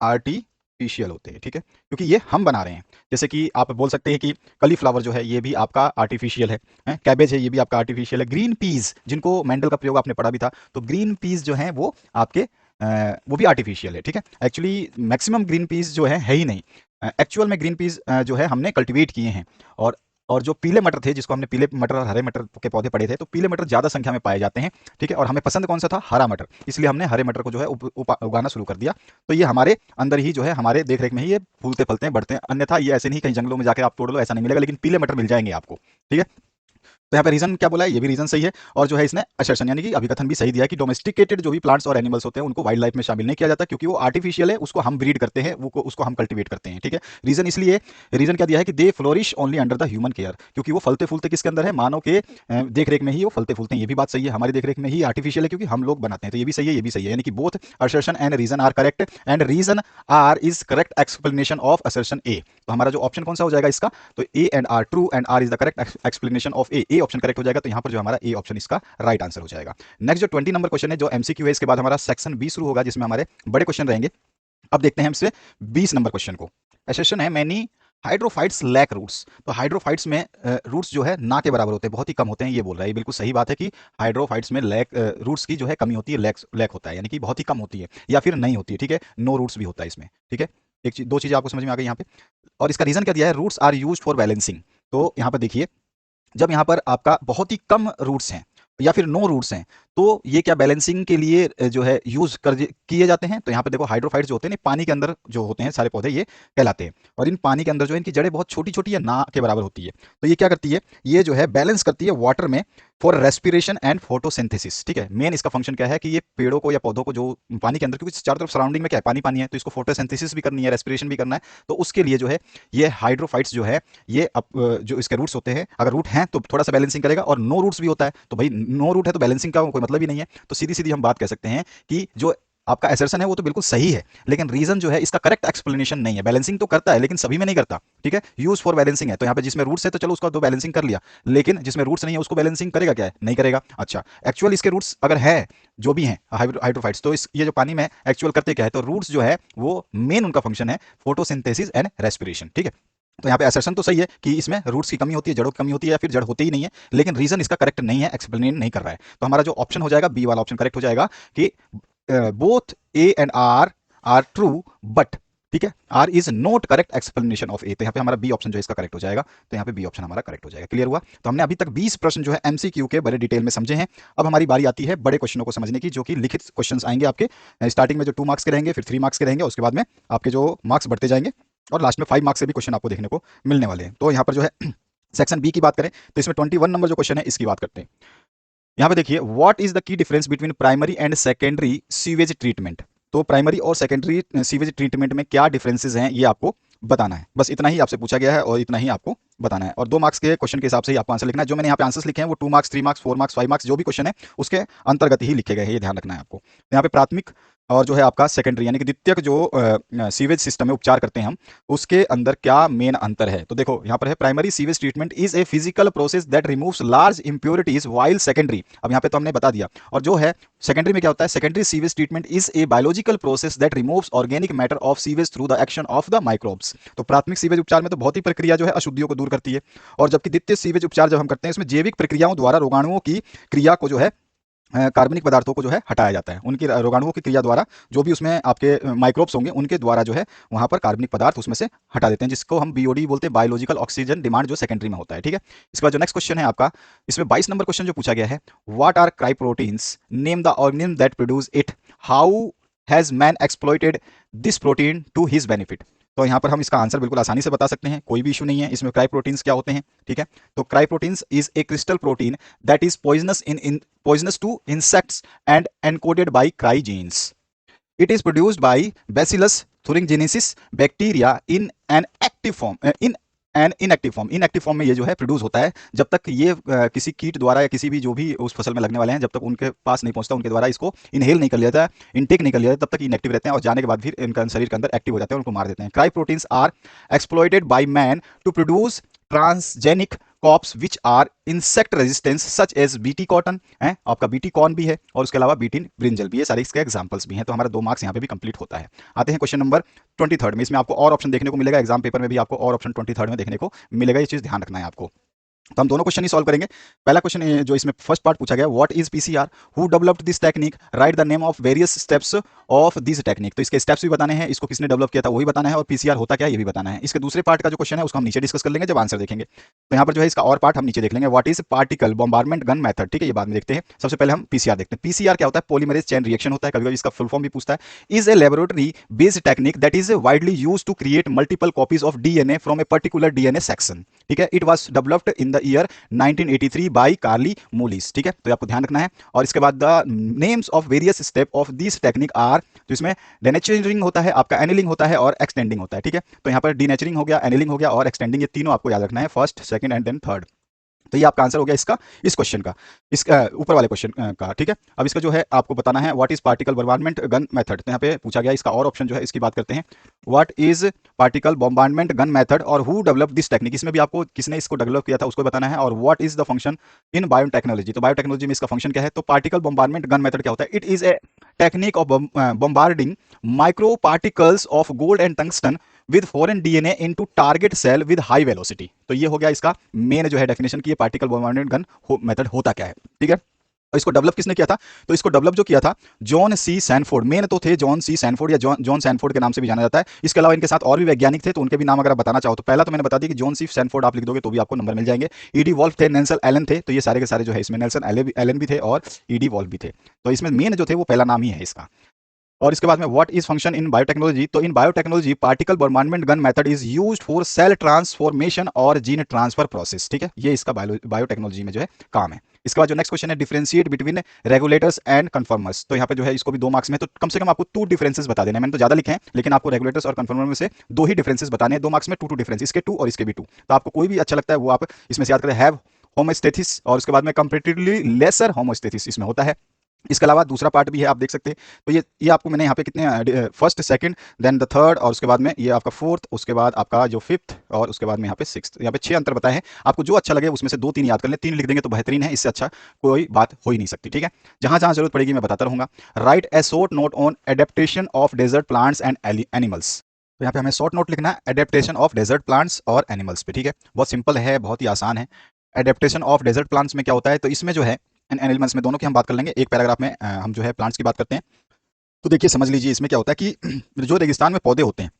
आर्टिफिशियल होते हैं। ठीक है, क्योंकि ये हम बना रहे हैं। जैसे कि आप बोल सकते हैं कि कलीफ्लावर जो है ये भी आपका आर्टिफिशियल है, कैबेज है ये भी आपका आर्टिफिशियल है, ग्रीन पीस जिनको मेंडल का प्रयोग आपने पढ़ा भी था, तो ग्रीन पीस जो है वो आपके वो भी आर्टिफिशियल है। ठीक है, एक्चुअली मैक्सिमम ग्रीन पीस जो है ही नहीं, एक्चुअल में ग्रीन पीस जो है हमने कल्टीवेट किए हैं। और जो पीले मटर थे, जिसको हमने पीले मटर और हरे मटर के पौधे पड़े थे, तो पीले मटर ज़्यादा संख्या में पाए जाते हैं। ठीक है, और हमें पसंद कौन सा था? हरा मटर, इसलिए हमने हरे मटर को जो है उगाना शुरू कर दिया। तो ये हमारे अंदर ही जो है हमारे देख रेख में ही ये फूलते फलते हैं, बढ़ते हैं। अन्यथा ये ऐसे नहीं कहीं जंगलों में जाकर आप तोड़ लो, ऐसा नहीं मिलेगा, लेकिन पीले मटर मिल जाएंगे आपको। ठीक है, तो यहाँ पे रीजन क्या बोला है, ये भी रीजन सही है। और जो है इसने असर्शन यानी कि अभिकथन भी सही दिया है कि डोमेस्टिकेटेड जो भी प्लांट्स और एनिमल्स होते हैं उनको वाइल्ड लाइफ में शामिल नहीं किया जाता, क्योंकि वो आर्टिफिशियल है, उसको हम ब्रीड करते हैं, वो उसको हम कल्टीवेट करते हैं। ठीक है, रीजन इसलिए, रीजन क्या दिया है कि they flourish only under the human care, क्योंकि वो फलते फूलते किसके अंदर है? मानव के देख रेख में ही वो फलते फूलते हैं। ये भी बात सही है, हमारी देख रेख में ही आर्टिफिशियल है क्योंकि हम लोग बनाते हैं। तो ये भी सही है, ये भी सही है, यानी कि both assertion and reason are correct and reason R is correct explanation of assertion A. तो हमारा जो ऑप्शन कौन सा हो जाएगा इसका? तो A and R true and R is the correct explanation of A option correct हो जाएगा। तो यहाँ पर जो हमारा ए ऑप्शन इसका राइट आंसर हो जाएगा। नेक्स्ट जो 20 नंबर क्वेश्चन है, जो एमसीक्यू है, इसके बाद हमारा सेक्शन बी शुरू होगा, जिसमें हमारे बड़े क्वेश्चन रहेंगे। अब देखते हैं हमसे 20 नंबर क्वेश्चन को। एसेशन है मैनी हाइड्रोफाइट्स लैक रूट्स। तो हाइड्रोफाइट्स में रूट्स जो है ना के बराबर होते हैं, बहुत ही कम होते हैं, ये बोल रहा है। ये बिल्कुल सही बात है कि हाइड्रोफाइट्स में लैक रूट्स की जो है कमी होती है, लैक होता है, यानी कि बहुत ही कम होती है या फिर नहीं होती है। ठीक है, नो रूट्स भी होता है इसमें। ठीक है, एक चीज, दो चीजें आपको समझ में आ गई यहाँ पे। और इसका रीजन क्या दिया है, roots are use for balancing. तो यहाँ पर देखिए, जब यहाँ पर आपका बहुत ही कम रूट्स हैं या फिर नो रूट्स हैं, तो ये क्या बैलेंसिंग के लिए जो है यूज कर किए जाते हैं। तो यहाँ पे देखो हाइड्रोफाइट्स जो होते हैं पानी के अंदर जो होते हैं सारे पौधे, ये कहलाते हैं। और इन पानी के अंदर जो है इनकी जड़ें बहुत छोटी छोटी या ना के बराबर होती है। तो ये क्या करती है, ये जो है बैलेंस करती है वाटर में फॉर रेस्पिरेशन एंड फोटोसिंथेसिस। ठीक है, मेन इसका फंक्शन क्या है कि ये पेड़ों को या पौधों को जो पानी के अंदर, क्योंकि चारों तरफ सराउंडिंग में क्या है, पानी पानी है, तो इसको फोटोसिंथेसिस भी करनी है, रेस्पिरेशन भी करना है। तो उसके लिए जो है ये हाइड्रोफाइट्स जो है, ये जो इसके रूट्स होते हैं, अगर रूट हैं तो थोड़ा सा बैलेंसिंग करेगा, और नो रूट्स भी होता है तो भाई नो रूट है तो बैलेंसिंग का कोई मतलब ही नहीं है। तो सीधी सीधी हम बात कह सकते हैं कि जो आपका एसर्शन है वो तो बिल्कुल सही है, लेकिन रीजन जो है इसका करेक्ट एक्सप्लेनेशन नहीं है। बैलेंसिंग तो करता है लेकिन सभी में नहीं करता। ठीक है, यूज फॉर बैलेंसिंग है, तो यहाँ पे जिसमें रूट्स है तो चलो उसका तो बैलेंसिंग कर लिया, लेकिन जिसमें रूट्स नहीं है उसको बैलेंसिंग करेगा क्या है, नहीं करेगा। अच्छा, एक्चुअल इसके रूट्स अगर है, जो भी हैं हाइड्रोफाइट्स, तो इस ये जो पानी में एक्चुअल करते क्या है, तो रूट्स जो है वो मेन उनका फंक्शन है फोटोसिंथेसिस एंड रेस्पिरेशन। ठीक है, तो यहाँ पे असर्शन तो सही है कि इसमें रूट्स की कमी होती है, जड़ों की कमी होती है, या फिर जड़ होती ही नहीं है, लेकिन रीजन इसका करेक्ट नहीं है, एक्सप्लेन नहीं कर रहा है। तो हमारा जो ऑप्शन हो जाएगा, बी वाला ऑप्शन करेक्ट हो जाएगा कि both A and R are true but, ठीक है, R is not correct explanation of A. तो यहाँ पे हमारा बी ऑप्शन जो है इसका करेक्ट हो जाएगा। तो यहाँ पे बी ऑप्शन हमारा करेक्ट हो जाएगा। क्लियर हुआ। तो हमने अभी तक 20 प्रश्न जो है एमसीक्यू के बड़े डिटेल में समझे हैं। अब हमारी बारी आती है बड़े क्वेश्चनों को समझने की, जो कि लिखित क्वेश्चंस आएंगे आपके। स्टार्टिंग में जो 2 मार्क्स के रहेंगे, फिर 3 मार्क्स के रहेंगे, उसके बाद में आपके जो मार्क्स बढ़ते जाएंगे, और लास्ट में 5 मार्क्स से भी क्वेश्चन आपको देखने को मिलने वाले हैं। तो यहाँ पर जो है सेक्शन बी की बात करें तो इसमें 21 नंबर जो क्वेश्चन है इसकी बात करते हैं। यहाँ पे देखिए, what is the key difference between primary and secondary sewage treatment. तो प्राइमरी और सेकेंडरी सीवेज ट्रीटमेंट में क्या डिफरेंसेस हैं ये आपको बताना है। बस इतना ही आपसे पूछा गया है और इतना ही आपको बताना है, और 2 मार्क्स के क्वेश्चन के हिसाब से ही आपको आंसर लिखना है। जो मैंने यहाँ पे आंसर्स लिखे हैं वो 2 मार्क्स, 3 मार्क्स, 4 मार्क्स, 5 मार्क्स, जो भी क्वेश्चन है उसके अंतर्गत ही लिखे गए हैं, ये ध्यान रखना है आपको। तो यहाँ पे प्राथमिक और जो है आपका सेकेंडरी यानी कि द्वितीयक जो सीवेज सिस्टम में उपचार करते हैं हम, उसके अंदर क्या मेन अंतर है। तो देखो यहाँ पर है, primary sewage treatment is a physical process that removes large impurities while secondary. अब यहाँ पे तो हमने बता दिया। और जो है सेकेंडरी में क्या होता है, secondary sewage treatment is a biological process that removes organic matter of sewage through the action of the microbes. तो प्राथमिक सीवेज उपचार में तो भौतिक प्रक्रिया जो है अशुद्धियों को दूर करती है, और जबकि द्वितीय सीवेज उपचार जब हम करते हैं इसमें जैविक प्रक्रियाओं द्वारा रोगाणुओं की क्रिया को जो है, कार्बनिक पदार्थों को जो है हटाया जाता है। उनकी रोगाणुओं की क्रिया द्वारा जो भी उसमें आपके माइक्रोब्स होंगे उनके द्वारा जो है वहां पर कार्बनिक पदार्थ उसमें से हटा देते हैं, जिसको हम बीओडी बोलते हैं, बायोलॉजिकल ऑक्सीजन डिमांड, जो सेकेंडरी में होता है। ठीक है, इसके बाद जो नेक्स्ट क्वेश्चन है आपका, इसमें 22 नंबर क्वेश्चन जो पूछा गया है, what are cry proteins, name the organism that produce it, how has man exploited this protein to his benefit. तो यहाँ पर हम इसका आंसर बिल्कुल आसानी से बता सकते हैं, कोई भी इशू नहीं है इसमें। क्राई प्रोटीन्स क्या होते हैं, ठीक है, तो cry proteins is a crystal protein that is poisonous in poisonous to insects and encoded by cry genes. It is produced by Bacillus thuringiensis bacteria in an active form. Inactive form में ये जो है produce होता है। जब तक ये किसी कीट द्वारा या किसी भी जो भी उस फसल में लगने वाले हैं, जब तक उनके पास नहीं पहुंचता, उनके द्वारा इसको इनहेल नहीं कर लिया जाता, इनटेक नहीं कर लिया जाता, तब तक इनएक्टिव रहते हैं, और जाने के बाद फिर इनका शरीर के अंदर एक्टिव हो जाते हैं, उनको मार देते हैं। Cry proteins are exploited by man to produce transgenic crops which are insect resistance such as BT cotton है, आपका बीटी कॉर्न भी है, और उसके अलावा बीटीन ब्रिंजल भी है, सारे इसके एग्जांपल्स भी हैं। तो हमारा 2 मार्क्स यहाँ पे भी कंप्लीट होता है। आते हैं क्वेश्चन नंबर 23 में। इसमें आपको और ऑप्शन देखने को मिलेगा, एग्जाम पेपर में भी आपको और ऑप्शन 23 में देखने को मिलेगा, ये चीज ध्यान रखना है आपको। तो हम दोनों क्वेश्चन ही सॉल्व करेंगे। पहला क्वेश्चन जो इसमें फर्स्ट पार्ट पूछा गया, what is PCR, who developed this technique, right the name of various steps of this technique. तो इसके स्टेप्स भी बताने हैं, इसको किसने डेवलप किया था वही बताना है, और पीसीआर होता क्या है ये भी बताना है। इसके दूसरे पार्ट का जो क्वेश्चन है उसको हम नीचे डिस्कस कर लेंगे जब आंसर देखेंगे। तो यहाँ पर जो है इसका और पार्ट हम नीचे देख लेंगे, what is particle bombardment gun method. ठीक है, ये बाद में देखते हैं। सबसे पहले हम पीसीआर देखते हैं। पीसीआर क्या होता है, पॉलीमरेज चेन रिएक्शन होता है, कभी कभी इसका फुल फॉर्म भी पूछता है। Is a laboratory based technique that is widely used to create multiple copies of DNA from a particular DNA section. ठीक है, it was developed in the year 1983 by Kary Mullis. ठीक है, तो आपको ध्यान रखना है। और इसके बाद the names of various step of this technique are, तो इसमें डेनेचरिंग होता है, आपका एनिलिंग होता है, और एक्सटेंडिंग होता है। ठीक है, तो यहाँ पर डीनेचरिंग हो गया, एनिलिंग हो गया, और एक्सटेंडिंग, ये तीनों आपको याद रखना है, first, second and then third. तो ये आपका आंसर हो गया इसका, इस क्वेश्चन का, इस ऊपर वाले क्वेश्चन का। ठीक है, अब इसका जो है आपको बताना है what is particle bombardment gun method. तो यहाँ पे पूछा गया इसका और ऑप्शन जो है इसकी बात करते हैं, what is particle bombardment gun method और हु डेवलप दिस टेक्निक। इसमें भी आपको किसने इसको डेवलप किया था उसको बताना है। और what is the function in biotechnology, तो बायोटेक्नोलॉजी में इसका फंक्शन क्या है। तो पार्टिकल बॉम्बार्डमेंट गन मेथड क्या होता है, it is a technique of bombarding micro particles of gold and tungsten with foreign DNA into target cell with high velocity. तो ये हो गया इसका मेन जो है डेफिनेशन की पार्टिकल बॉम्बार्डमेंट गन मेथड होता क्या है। ठीक है, और इसको डेवलप किसने किया था, तो इसको डेवलप जो किया था जॉन सी सैनफोर्ड, मेन तो थे जॉन सी सैनफोर्ड या जॉन सैनफोर्ड के नाम से भी जाना जाता है। इसके अलावा इनके साथ और भी वैज्ञानिक थे, तो उनके भी नाम अगर आप बताना चाहो तो पहला तो मैंने बता दिया कि जॉन सी सैनफोर्ड आप लिख दोगे तो भी आपको नंबर मिल जाएंगे। ईडी वॉल्फ थे, नेल्सन एलन थे, तो ये सारे के सारे जो है इसमें नेल्सन एलन भी थे और ईडी वॉल्फ भी थे। तो इसमें मेन जो थे वो पहला नाम ही है इसका। और इसके बाद में what is function in biotechnology, तो in biotechnology particle bombardment gun method is used for cell transformation और जीन ट्रांसफर प्रोसेस। ठीक है, ये इसका बायोटेक्नोलॉजी में जो है काम है। इसके बाद जो नेक्स्ट क्वेश्चन है, differentiate between regulators and conformers. तो यहाँ पे जो है इसको भी 2 मार्क्स में, तो कम से कम आपको 2 डिफरेंसेस बता देने हैं। मैंने तो ज्यादा लिखे हैं लेकिन आपको रेगुलेटर्स और कन्फर्मर में से 2 ही डिफरेंसेस बताने हैं, 2 मार्क्स में 2 डिफरेंस, इसके 2 और इसके भी 2। तो आपको कोई भी अच्छा लगता है वो आप इसमें से याद करें। हैव होमोस्टेसिस और उसके बाद में कंपैरेटिवली लेसर होमोस्टेसिस इसमें होता है। इसके अलावा दूसरा पार्ट भी है, आप देख सकते हैं। तो ये आपको मैंने यहाँ पे कितने first second then the third और उसके बाद में ये आपका फोर्थ, उसके बाद आपका जो फिफ्थ और उसके बाद में यहाँ पे सिक्स्थ, यहाँ पे 6 अंतर बताए हैं। आपको जो अच्छा लगे उसमें से 2-3 याद कर लें, 3 लिख देंगे तो बेहतरीन है, इससे अच्छा कोई बात हो ही नहीं सकती। ठीक है, जहां जहां जरूरत पड़ेगी मैं बताता रहूंगा। Write a short note on adaptation of desert plants and animals. तो यहाँ पे हमें शॉर्ट नोट लिखना है एडेप्टेशन ऑफ डेजर्ट प्लांट्स और एनिमल्स पे। ठीक है, बहुत सिंपल है, बहुत ही आसान है। एडेप्टेशन ऑफ डेजर्ट प्लांट्स में क्या होता है, तो इसमें जो है एनिमल्स में दोनों की हम बात कर लेंगे। एक पैराग्राफ में हम जो है प्लांट्स की बात करते हैं। तो देखिए समझ लीजिए इसमें क्या होता है कि जो रेगिस्तान में पौधे होते हैं,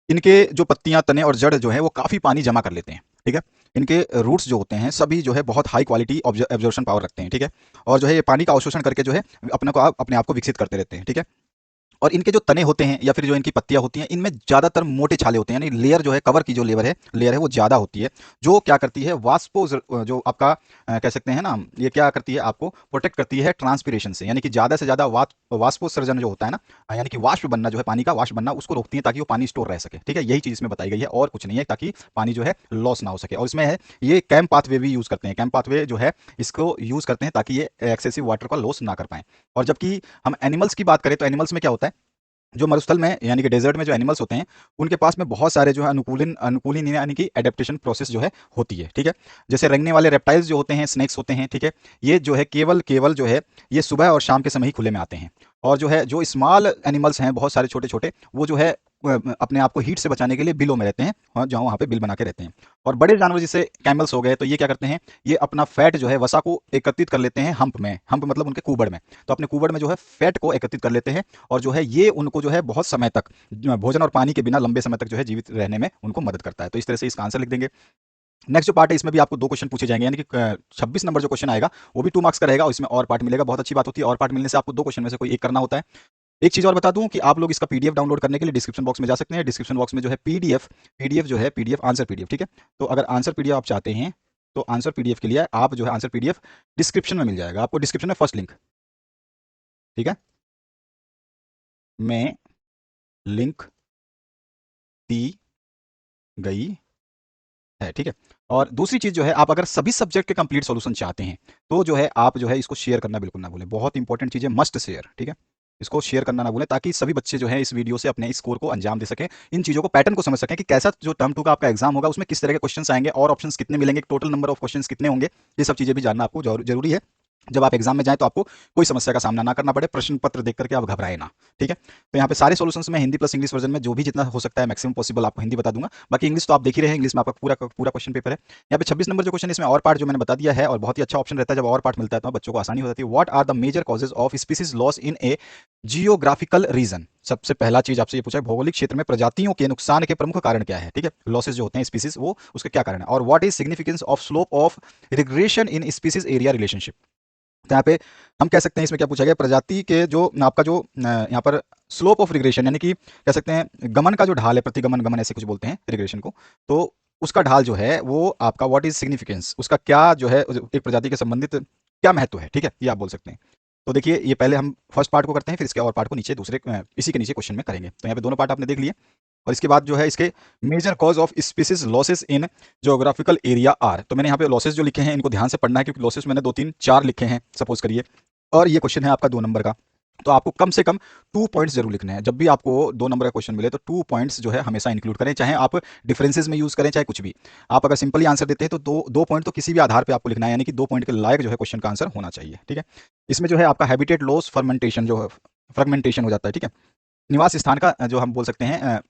इनके जो पत्तियां, तने और जड़ जो है वो काफी पानी जमा कर लेते हैं। ठीक है, इनके रूट्स जो होते हैं सभी जो है बहुत हाई क्वालिटी एब्जॉर्प्शन पावर रखते हैं। ठीक है, और जो है ये पानी का अवशोषण करके जो है अपने आप को विकसित करते रहते हैं। ठीक है, और इनके जो तने होते हैं या फिर जो इनकी पत्तियां होती हैं, इनमें ज्यादातर मोटे छाले होते हैं, यानी लेयर जो है, कवर की जो लेयर है वो ज्यादा होती है, जो क्या करती है वाष्पो, जो आपका कह सकते हैं ना, ये क्या करती है, आपको प्रोटेक्ट करती है ट्रांसपीरेशन से, यानी कि ज्यादा से ज्यादा वाष्पोत्सर्जन जो होता है ना, यानी कि वाष्प बनना जो है, पानी का वाष्प बनना, उसको रोकती है ताकि वो पानी स्टोर रह सके। ठीक है, यही चीज इसमें बताई गई है और कुछ नहीं है, ताकि पानी जो है लॉस ना हो सके। और इसमें है ये कैंप पाथवे भी यूज करते हैं, कैंप पाथवे जो है इसको यूज करते हैं ताकि ये एक्सेसिव वाटर का लॉस ना कर पाए। और जबकि हम एनिमल्स की बात करें तो एनिमल्स में क्या होता है, जो मरुस्थल में यानी कि डेजर्ट में जो एनिमल्स होते हैं, उनके पास में बहुत सारे जो है अनुकूलन यानी कि एडेप्टेशन प्रोसेस जो है होती है। ठीक है, जैसे रेंगने वाले रेप्टाइल्स जो होते हैं, स्नेक्स होते हैं। ठीक है, ये जो है केवल जो है ये सुबह और शाम के समय ही खुले में आते हैं। और जो है जो स्मॉल एनिमल्स हैं, बहुत सारे छोटे छोटे, वो जो है अपने आप को हीट से बचाने के लिए बिलों में रहते हैं, और जहाँ वहाँ पे बिल बना के रहते हैं। और बड़े जानवर जैसे कैमल्स हो गए, तो ये क्या करते हैं, ये अपना फैट जो है, वसा को एकत्रित कर लेते हैं हम्प में, हम्प मतलब उनके कुबड़ में। तो अपने कुबड़ में जो है फैट को एकत्रित कर लेते हैं, और जो है ये उनको जो है बहुत समय तक भोजन और पानी के बिना लंबे समय तक जो है जीवित रहने में उनको मदद करता है। तो इस तरह से इसका आंसर लिख देंगे। नेक्स्ट जो पार्ट है इसमें भी आपको 2 क्वेश्चन पूछे जाएंगे, यानी कि 26 नंबर जो क्वेश्चन आएगा वो भी 2 मार्क्स का रहेगा, और इसमें और पार्ट मिलेगा। बहुत अच्छी बात होती है, और पार्ट मिलने से आपको 2 क्वेश्चन में से कोई एक करना होता है। एक चीज और बता दूं कि आप लोग इसका पीडीएफ डाउनलोड करने के लिए डिस्क्रिप्शन बॉक्स में जा सकते हैं। डिस्क्रिप्शन बॉक्स में जो है पीडीएफ जो है, पीडीएफ आंसर पीडीएफ। ठीक है, तो अगर आंसर पीडीएफ आप चाहते हैं तो आंसर पीडीएफ के लिए आप जो है आंसर पीडीएफ डिस्क्रिप्शन में मिल जाएगा, आपको डिस्क्रिप्शन में फर्स्ट लिंक। ठीक है, मैं लिंक दी गई है। ठीक है, और दूसरी चीज जो है, आप अगर सभी सब्जेक्ट के कंप्लीट सॉल्यूशन चाहते हैं तो जो है आप जो है इसको शेयर करना बिल्कुल ना भूलें, बहुत इंपॉर्टेंट चीज है, मस्ट शेयर। ठीक है, इसको शेयर करना ना भूलें, ताकि सभी बच्चे जो है इस वीडियो से अपने स्कोर को अंजाम दे सकें, इन चीजों को, पैटर्न को समझ सकें कि कैसा जो टर्म 2 का आपका एग्जाम होगा उसमें किस तरह के क्वेश्चंस आएंगे और ऑप्शंस कितने मिलेंगे, टोटल नंबर ऑफ क्वेश्चंस कितने होंगे। ये सब चीजें भी जानना आपको जरूरी है। जब आप एग्जाम में जाएं तो आपको कोई समस्या का सामना ना करना पड़े, प्रश्न पत्र देख करके आप घबराए ना। ठीक है, तो यहाँ पे सारे सॉल्यूशंस में हिंदी प्लस इंग्लिश वर्जन में जो भी जितना हो सकता है मैक्सिमम पॉसिबल आपको हिंदी बता दूंगा, बाकी इंग्लिश तो आप देख ही रहे हैं, इंग्लिश में आपका पूरा पूरा क्वेश्चन पेपर है। यहाँ पे 26 नंबर जो क्वेश्चन, इसमें और पार्ट जो मैंने बता दिया है, और बहुत ही अच्छा ऑप्शन रहता है जब और पार्ट मिलता है तो बच्चों को आसानी हो जाती है। What are the major causes of species loss in a geographical region. सबसे पहला चीज आपसे ये पूछा है, भौगोलिक क्षेत्र में प्रजातियों के नुकसान के प्रमुख कारण क्या है। ठीक है, लॉसेस जो होते हैं स्पीसीज, वो उसके क्या कारण है। और what is significance of slope of regression in species area relationship. तो यहाँ पे हम कह सकते हैं, इसमें क्या पूछा गया, प्रजाति के जो आपका जो यहाँ पर स्लोप ऑफ रिग्रेशन, यानी कि कह सकते हैं गमन का जो ढाल है, प्रतिगमन गमन ऐसे कुछ बोलते हैं रिग्रेशन को, तो उसका ढाल जो है वो आपका व्हाट इज सिग्निफिकेंस, उसका क्या जो है एक प्रजाति के संबंधित क्या महत्व है। ठीक है, ये आप बोल सकते हैं। तो देखिए, ये पहले हम फर्स्ट पार्ट को करते हैं, फिर इसके और पार्ट को नीचे दूसरे इसी के नीचे क्वेश्चन में करेंगे। तो यहाँ पे दोनों पार्ट आपने देख लिए। और इसके बाद जो है इसके major cause of species losses in geographical area are. तो मैंने यहाँ पे लॉसेस जो लिखे हैं इनको ध्यान से पढ़ना है, क्योंकि लॉसेस मैंने 2 3 4 लिखे हैं सपोज करिए, और ये क्वेश्चन है आपका 2 नंबर का। तो आपको कम से कम 2 पॉइंट्स जरूर लिखने हैं। जब भी आपको 2 नंबर का क्वेश्चन मिले तो 2 पॉइंट्स जो है हमेशा इंक्लूड करें, चाहे आप डिफरेंसेस में यूज करें चाहे कुछ भी। आप अगर सिंपली आंसर देते हैं तो दो पॉइंट तो किसी भी आधार पे आपको लिखना है, यानी कि 2 पॉइंट के लायक जो है क्वेश्चन का आंसर होना चाहिए। ठीक है, इसमें जो है आपका हैबिटेट लॉस फर्मेंटेशन जो है फ्रेगमेंटेशन हो जाता है। ठीक है, निवास स्थान का जो हम बोल सकते हैं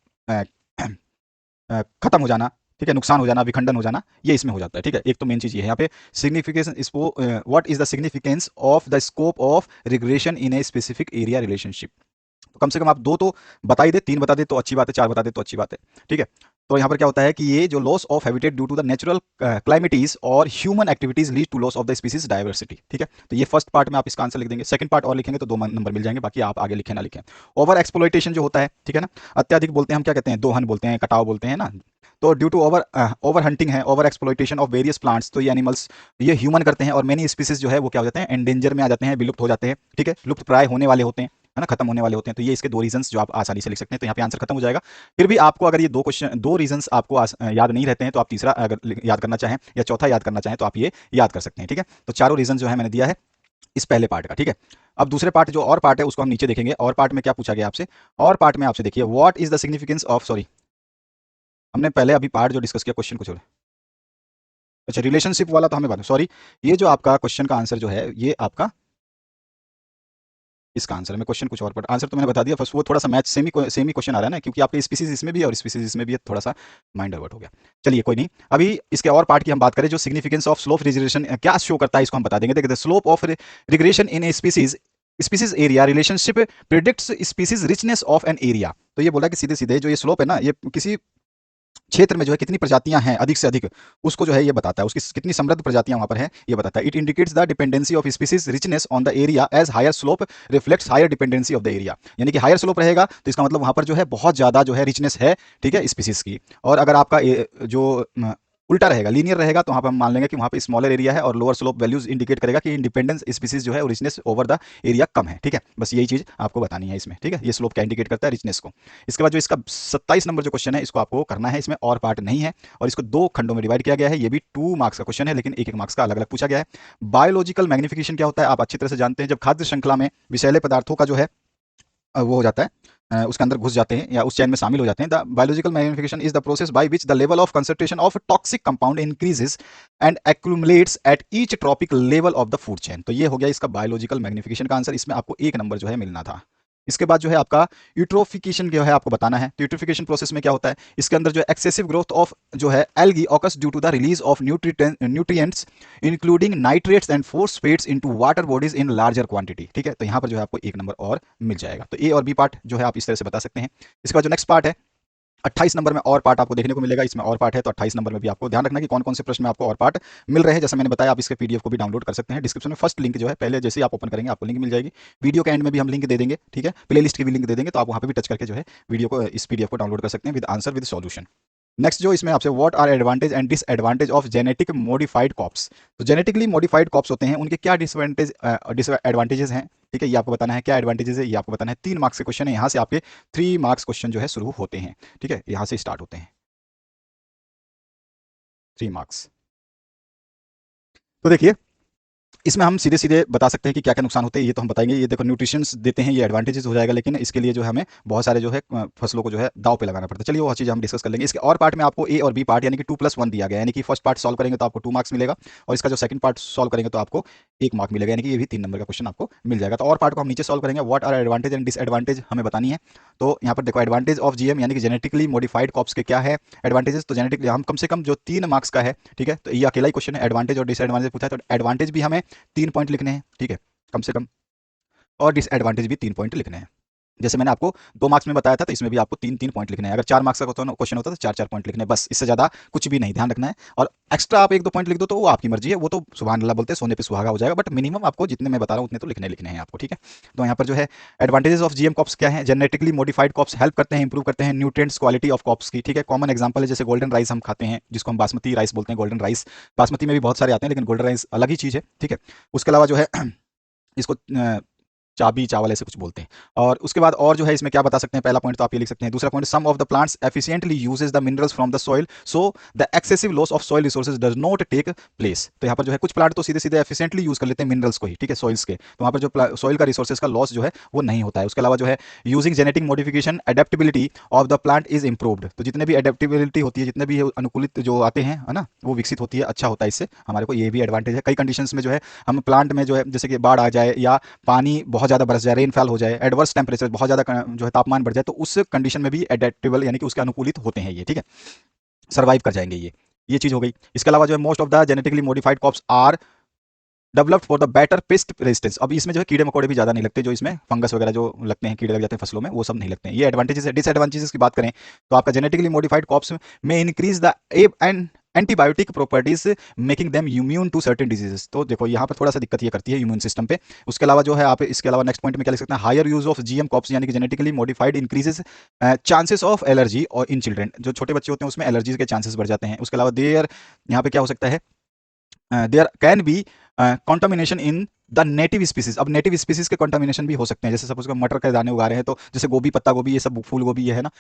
खत्म हो जाना, ठीक है, नुकसान हो जाना, विखंडन हो जाना, ये इसमें हो जाता है। ठीक है, एक तो मेन चीज ये है यहाँ पे सिग्निफिकेशन इसको what is the significance of the scope of regression in a specific area relationship. तो कम से कम आप 2 तो बता ही दे, 3 बता दे तो अच्छी बात है, 4 बता दे तो अच्छी बात है। ठीक है, तो यहाँ पर क्या होता है कि ये जो loss of habitat due to the natural calamities और human activities lead to loss of the species diversity. ठीक है, तो ये फर्स्ट पार्ट में आप इसका आंसर लिख देंगे। सेकंड पार्ट और लिखेंगे तो 2 नंबर मिल जाएंगे, बाकी आप आगे लिखें ना लिखें। ओवर एक्सप्लॉइटेशन जो होता है, ठीक है ना, अत्याधिक बोलते हैं हम, क्या कहते हैं, दोहन बोलते हैं, कटाव बोलते हैं ना। तो ड्यू टू ओवर हंटिंग है, over exploitation of various plants, तो ये एनिमल्स ये ह्यूमन करते हैं और मेनी स्पीसीज जो है वो क्या हो जाते हैं, एंडेंजर में आ जाते हैं, विलुप्त हो जाते हैं। ठीक है, लुप्त प्राय होने वाले होते हैं, है ना, खत्म होने वाले होते हैं। तो ये इसके 2 रीजंस जो आप आसानी से लिख सकते हैं। तो यहाँ पे आंसर खत्म हो जाएगा। फिर भी आपको अगर ये 2 रीजंस आपको याद नहीं रहते हैं तो आप तीसरा अगर याद करना चाहें या चौथा याद करना चाहें तो आप ये याद कर सकते हैं। ठीक है, तो चारों रीजन जो है मैंने दिया है इस पहले पार्ट का। ठीक है, अब दूसरे पार्ट जो और पार्ट है उसको हम नीचे देखेंगे। और पार्ट में क्या पूछा गया आपसे, और पार्ट में आपसे देखिए what is the significance of, sorry हमने पहले अभी पार्ट जो डिस्कस किया क्वेश्चन कुछ और, अच्छा रिलेशनशिप वाला तो हमें बात, सॉरी ये जो आपका क्वेश्चन का आंसर जो है ये आपका इसका आंसर है। मैं क्वेश्चन कुछ और पढ़, आंसर तो मैंने बता दिया, बस वो थोड़ा सा मैच सेम ही क्वेश्चन आ रहा है ना, क्योंकि आपके स्पीसीज इसमें भी है और स्पीसीज इसमें भी है, थोड़ा सा माइंड डाइवर्ट हो गया। चलिए कोई नहीं, अभी इसके और पार्ट की हम बात करें। जो सिग्निफिकेंस ऑफ स्लोप रिग्रेशन क्या शो करता है इसको हम बता देंगे। देखिए slope of regression in a species area relationship predicts species richness of N area. तो ये बोला कि सीधे सीधे जो ये स्लोप है ना, ये किसी क्षेत्र में जो है कितनी प्रजातियां हैं अधिक से अधिक, उसको जो है ये बताता है, उसकी कितनी समृद्ध प्रजातियां वहां पर है ये बताता है। It indicates the dependency of species richness on the area as higher slope reflects higher dependency of the area. यानी कि हायर स्लोप रहेगा तो इसका मतलब वहां पर जो है बहुत ज्यादा जो है रिचनेस है, ठीक है, स्पीसीज की। और अगर आपका जो उल्टा रहेगा, लीनियर रहेगा, तो वहां पर हम मान लेंगे कि वहां पे स्मॉलर एरिया है और लोअर स्लोप वैल्यूज इंडिकेट करेगा कि इंडिपेंडेंस स्पीसीज जो है रिचनेस ओवर द एरिया कम है। ठीक है, बस यही चीज आपको बतानी है इसमें। ठीक है, ये स्लोप क्या इंडिकेट करता है, रिचनेस को। इसके बाद जो इसका 27 नंबर जो क्वेश्चन है इसको आपको करना है, इसमें और पार्ट नहीं है और इसको 2 खंडों में डिवाइड किया गया है। ये भी 2 मार्क्स का क्वेश्चन है, लेकिन 1 1 मार्क्स का अलग अलग पूछा गया है। बायोलॉजिकल मैग्निफिकेशन क्या होता है आप अच्छी तरह से जानते हैं। जब खाद्य श्रृंखला में विषैले पदार्थों का जो है वो हो जाता है, उसके अंदर घुस जाते हैं या उस चैन में शामिल हो जाते हैं। The biological magnification is the process by which the level of concentration of toxic compound increases and accumulates eight each trophic level of the food chain. तो ये हो गया इसका बायोलॉजिकल मैग्निफिकेशन का आंसर। इसमें आपको 1 नंबर जो है मिलना था। इसके बाद जो है आपका यूट्रोफिकेशन जो है आपको बताना है। तो यूट्रोफिकेशन प्रोसेस में क्या होता है, इसके अंदर जो एक्सेसिव ग्रोथ ऑफ जो है algae occurs due to the release of nutrients including nitrates and phosphates into water bodies in larger quantity. ठीक है, तो यहाँ पर जो है आपको 1 नंबर और मिल जाएगा। तो ए और बी पार्ट जो है आप इस तरह से बता सकते हैं। इसके बाद जो नेक्स्ट पार्ट है 28 नंबर में और पार्ट आपको देखने को मिलेगा। इसमें और पार्ट है तो 28 नंबर में भी आपको ध्यान रखना कि कौन कौन से प्रश्न में आपको और पार्ट मिल रहे हैं। जैसे मैंने बताया आप इसके पीडीएफ को भी डाउनलोड कर सकते हैं। डिस्क्रिप्शन में फर्स्ट लिंक जो है पहले जैसे ही आप ओपन करेंगे आपको लिंक मिल जाएगी। वीडियो के एंड में भी हम लिंक दे देंगे, ठीक है, प्लेलिस्ट की भी लिंक दे देंगे, तो आप वहां पे भी टच करके जो है वीडियो को, इस पीडीएफ को डाउनलोड कर सकते हैं with answer with solution. Next जो इसमें आपसे what are advantage and disadvantage of genetic modified crops. तो जेनेटिकली मॉडिफाइड क्रॉप्स होते हैं, उनके क्या डिसएडवांटेजेस हैं, ठीक है, ये आपको बताना है। क्या एडवांटेजेस है ये आपको बताना है। 3 मार्क्स के क्वेश्चन है, यहाँ से आपके 3 मार्क्स क्वेश्चन जो है शुरू होते हैं। ठीक है, यहाँ से स्टार्ट होते हैं 3 मार्क्स। तो देखिए इसमें हम सीधे सीधे बता सकते हैं कि क्या क्या नुकसान होते हैं, ये तो हम बताएंगे। ये देखो न्यूट्रिशंस देते हैं, ये एडवांटेजेस हो जाएगा, लेकिन इसके लिए जो है हमें बहुत सारे जो है फसलों को जो है दाव पे लगाना पड़ता है। चलिए वो चीज़ हम डिस्कस कर लेंगे। इसके और पार्ट में आपको ए और बी पार्ट यानी कि 2+1 दिया गया है, यानी कि फर्स्ट पार्ट सॉल्व करेंगे तो आपको 2 मार्क्स मिलेगा और इसका जो सेकंड पार्ट सॉल्व करेंगे तो आपको 1 मार्क मिलेगा, यानी कि ये भी 3 नंबर का क्वेश्चन आपको मिल जाएगा। तो और पार्ट को हम नीचे सॉल्व करेंगे। What are advantage and disadvantage हमें बतानी है। तो यहाँ पर देखो एडवांटेज ऑफ जीएम यानी कि जेनेटिकली मॉडिफाइड क्रॉप्स के क्या है एडवांटेजेस। तो जेनेटिकली हम कम से कम जो 3 मार्क्स का है, ठीक है, तो ये अकेला ही क्वेश्चन है, एडवांटेज और डिसएडवांटेज पूछा है, तो एडवांटेज भी हमें 3 पॉइंट लिखने हैं, ठीक है, कम से कम, और डिसएडवांटेज भी 3 पॉइंट लिखने हैं। जैसे मैंने आपको 2 मार्क्स में बताया था, तो इसमें भी आपको 3-3 पॉइंट लिखने हैं। अगर 4 मार्क्स का क्वेश्चन होता तो 4-4 पॉइंट लिखने हैं, बस, इससे ज़्यादा कुछ भी नहीं, ध्यान रखना है। और एक्स्ट्रा आप 1-2 पॉइंट लिख दो तो वो आपकी मर्जी है, वो तो सुभान अल्लाह बोलते हैं, सोने पे सुहागा हो जाएगा, बट मिनिमम आपको जितने मैं बता रहा हूँ उतने तो लिखने हैं आपको, ठीक है। तो यहाँ पर जो है एडवांटेजेस ऑफ जीएम क्रॉप्स क्या है, जेनेटिकली मॉडिफाइड क्रॉप्स हेल्प करते हैं, इंप्रूव करते हैं न्यूट्रिएंट्स क्वालिटी ऑफ क्रॉप्स की, ठीक है। कॉमन एग्जांपल है जैसे गोल्डन राइस हम खाते हैं, जिसको हम बासमती राइस बोलते हैं, गोल्डन राइस। बासमती में भी बहुत सारे आते हैं, लेकिन गोल्डन राइस अलग ही चीज़ है, ठीक है। उसके अलावा जो है इसको चाबी चावल ऐसे कुछ बोलते हैं। और उसके बाद और जो है इसमें क्या बता सकते हैं, पहला पॉइंट तो आप ये लिख सकते हैं। दूसरा point, some of the plants efficiently uses the minerals from the soil so the excessive loss of soil resources does not take place. तो यहाँ पर जो है कुछ प्लांट तो सीधे सीधे एफिशिएंटली यूज कर लेते हैं मिनरल्स को ही, ठीक है, सॉइल्स के, तो वहाँ पर जो सॉइल का रिसोर्सेज का लॉस जो है वो नहीं होता है। उसके अलावा जो है using genetic modification adaptability of the plant is improved. तो जितने भी एडेप्टेबिलिटी होती है, जितने भी अनुकूलित जो आते हैं, है ना, वो विकसित होती है, अच्छा होता है। इससे हमारे को ये भी एडवांटेज है। कई कंडीशंस में जो है हम प्लांट में जो है जैसे कि बाढ़ आ जाए या पानी बहुत ज़्यादा बरस जाए, रेनफॉल हो जाए, एडवर्स टेम्परेचर बहुत ज़्यादा जो है तापमान बढ़ जाए, तो उस कंडीशन में भी एडेप्टेबल यानी कि उसके अनुकूलित होते हैं ये, ठीक है, सर्वाइव कर जाएंगे ये चीज़ हो गई। इसके अलावा जो है most of the genetically modified crops are developed for the better pest resistance. अब इसमें जो है कीड़े मकोड़े भी ज़्यादा नहीं लगते, जो इसमें फंगस वगैरह जो लगते हैं, कीड़े लग जाते हैं फसलों में, वो सब नहीं लगते हैं। ये एडवांटेजेस है। डिसएडवांटेजेस की बात करें तो आपका जेनेटिकली मॉडिफाइड क्रॉप्स में increase the and antibiotic properties making them immune to certain diseases. तो देखो यहाँ पर थोड़ा सा दिक्कत ये करती है इम्यून सिस्टम पे। उसके अलावा जो है आप इसके अलावा नेक्स्ट पॉइंट में क्या लिख सकते हैं, higher use of GM crops यानी कि genetically modified increases chances of allergy और इन चिल्ड्रेन, जो छोटे बच्चे होते हैं उसमें एलर्जी के चांसेस बढ़ जाते हैं। उसके अलावा देयर यहाँ पे क्या हो सकता है, there can be contamination in the native species. अब नेटिव स्पीसीज के कंटामिनेशन भी हो सकते हैं, जैसे सपोज मटर के दाने उगा रहे हैं, तो जैसे गोभी, पत्ता गोभी, ये सब फूल गोभी, ये है ना,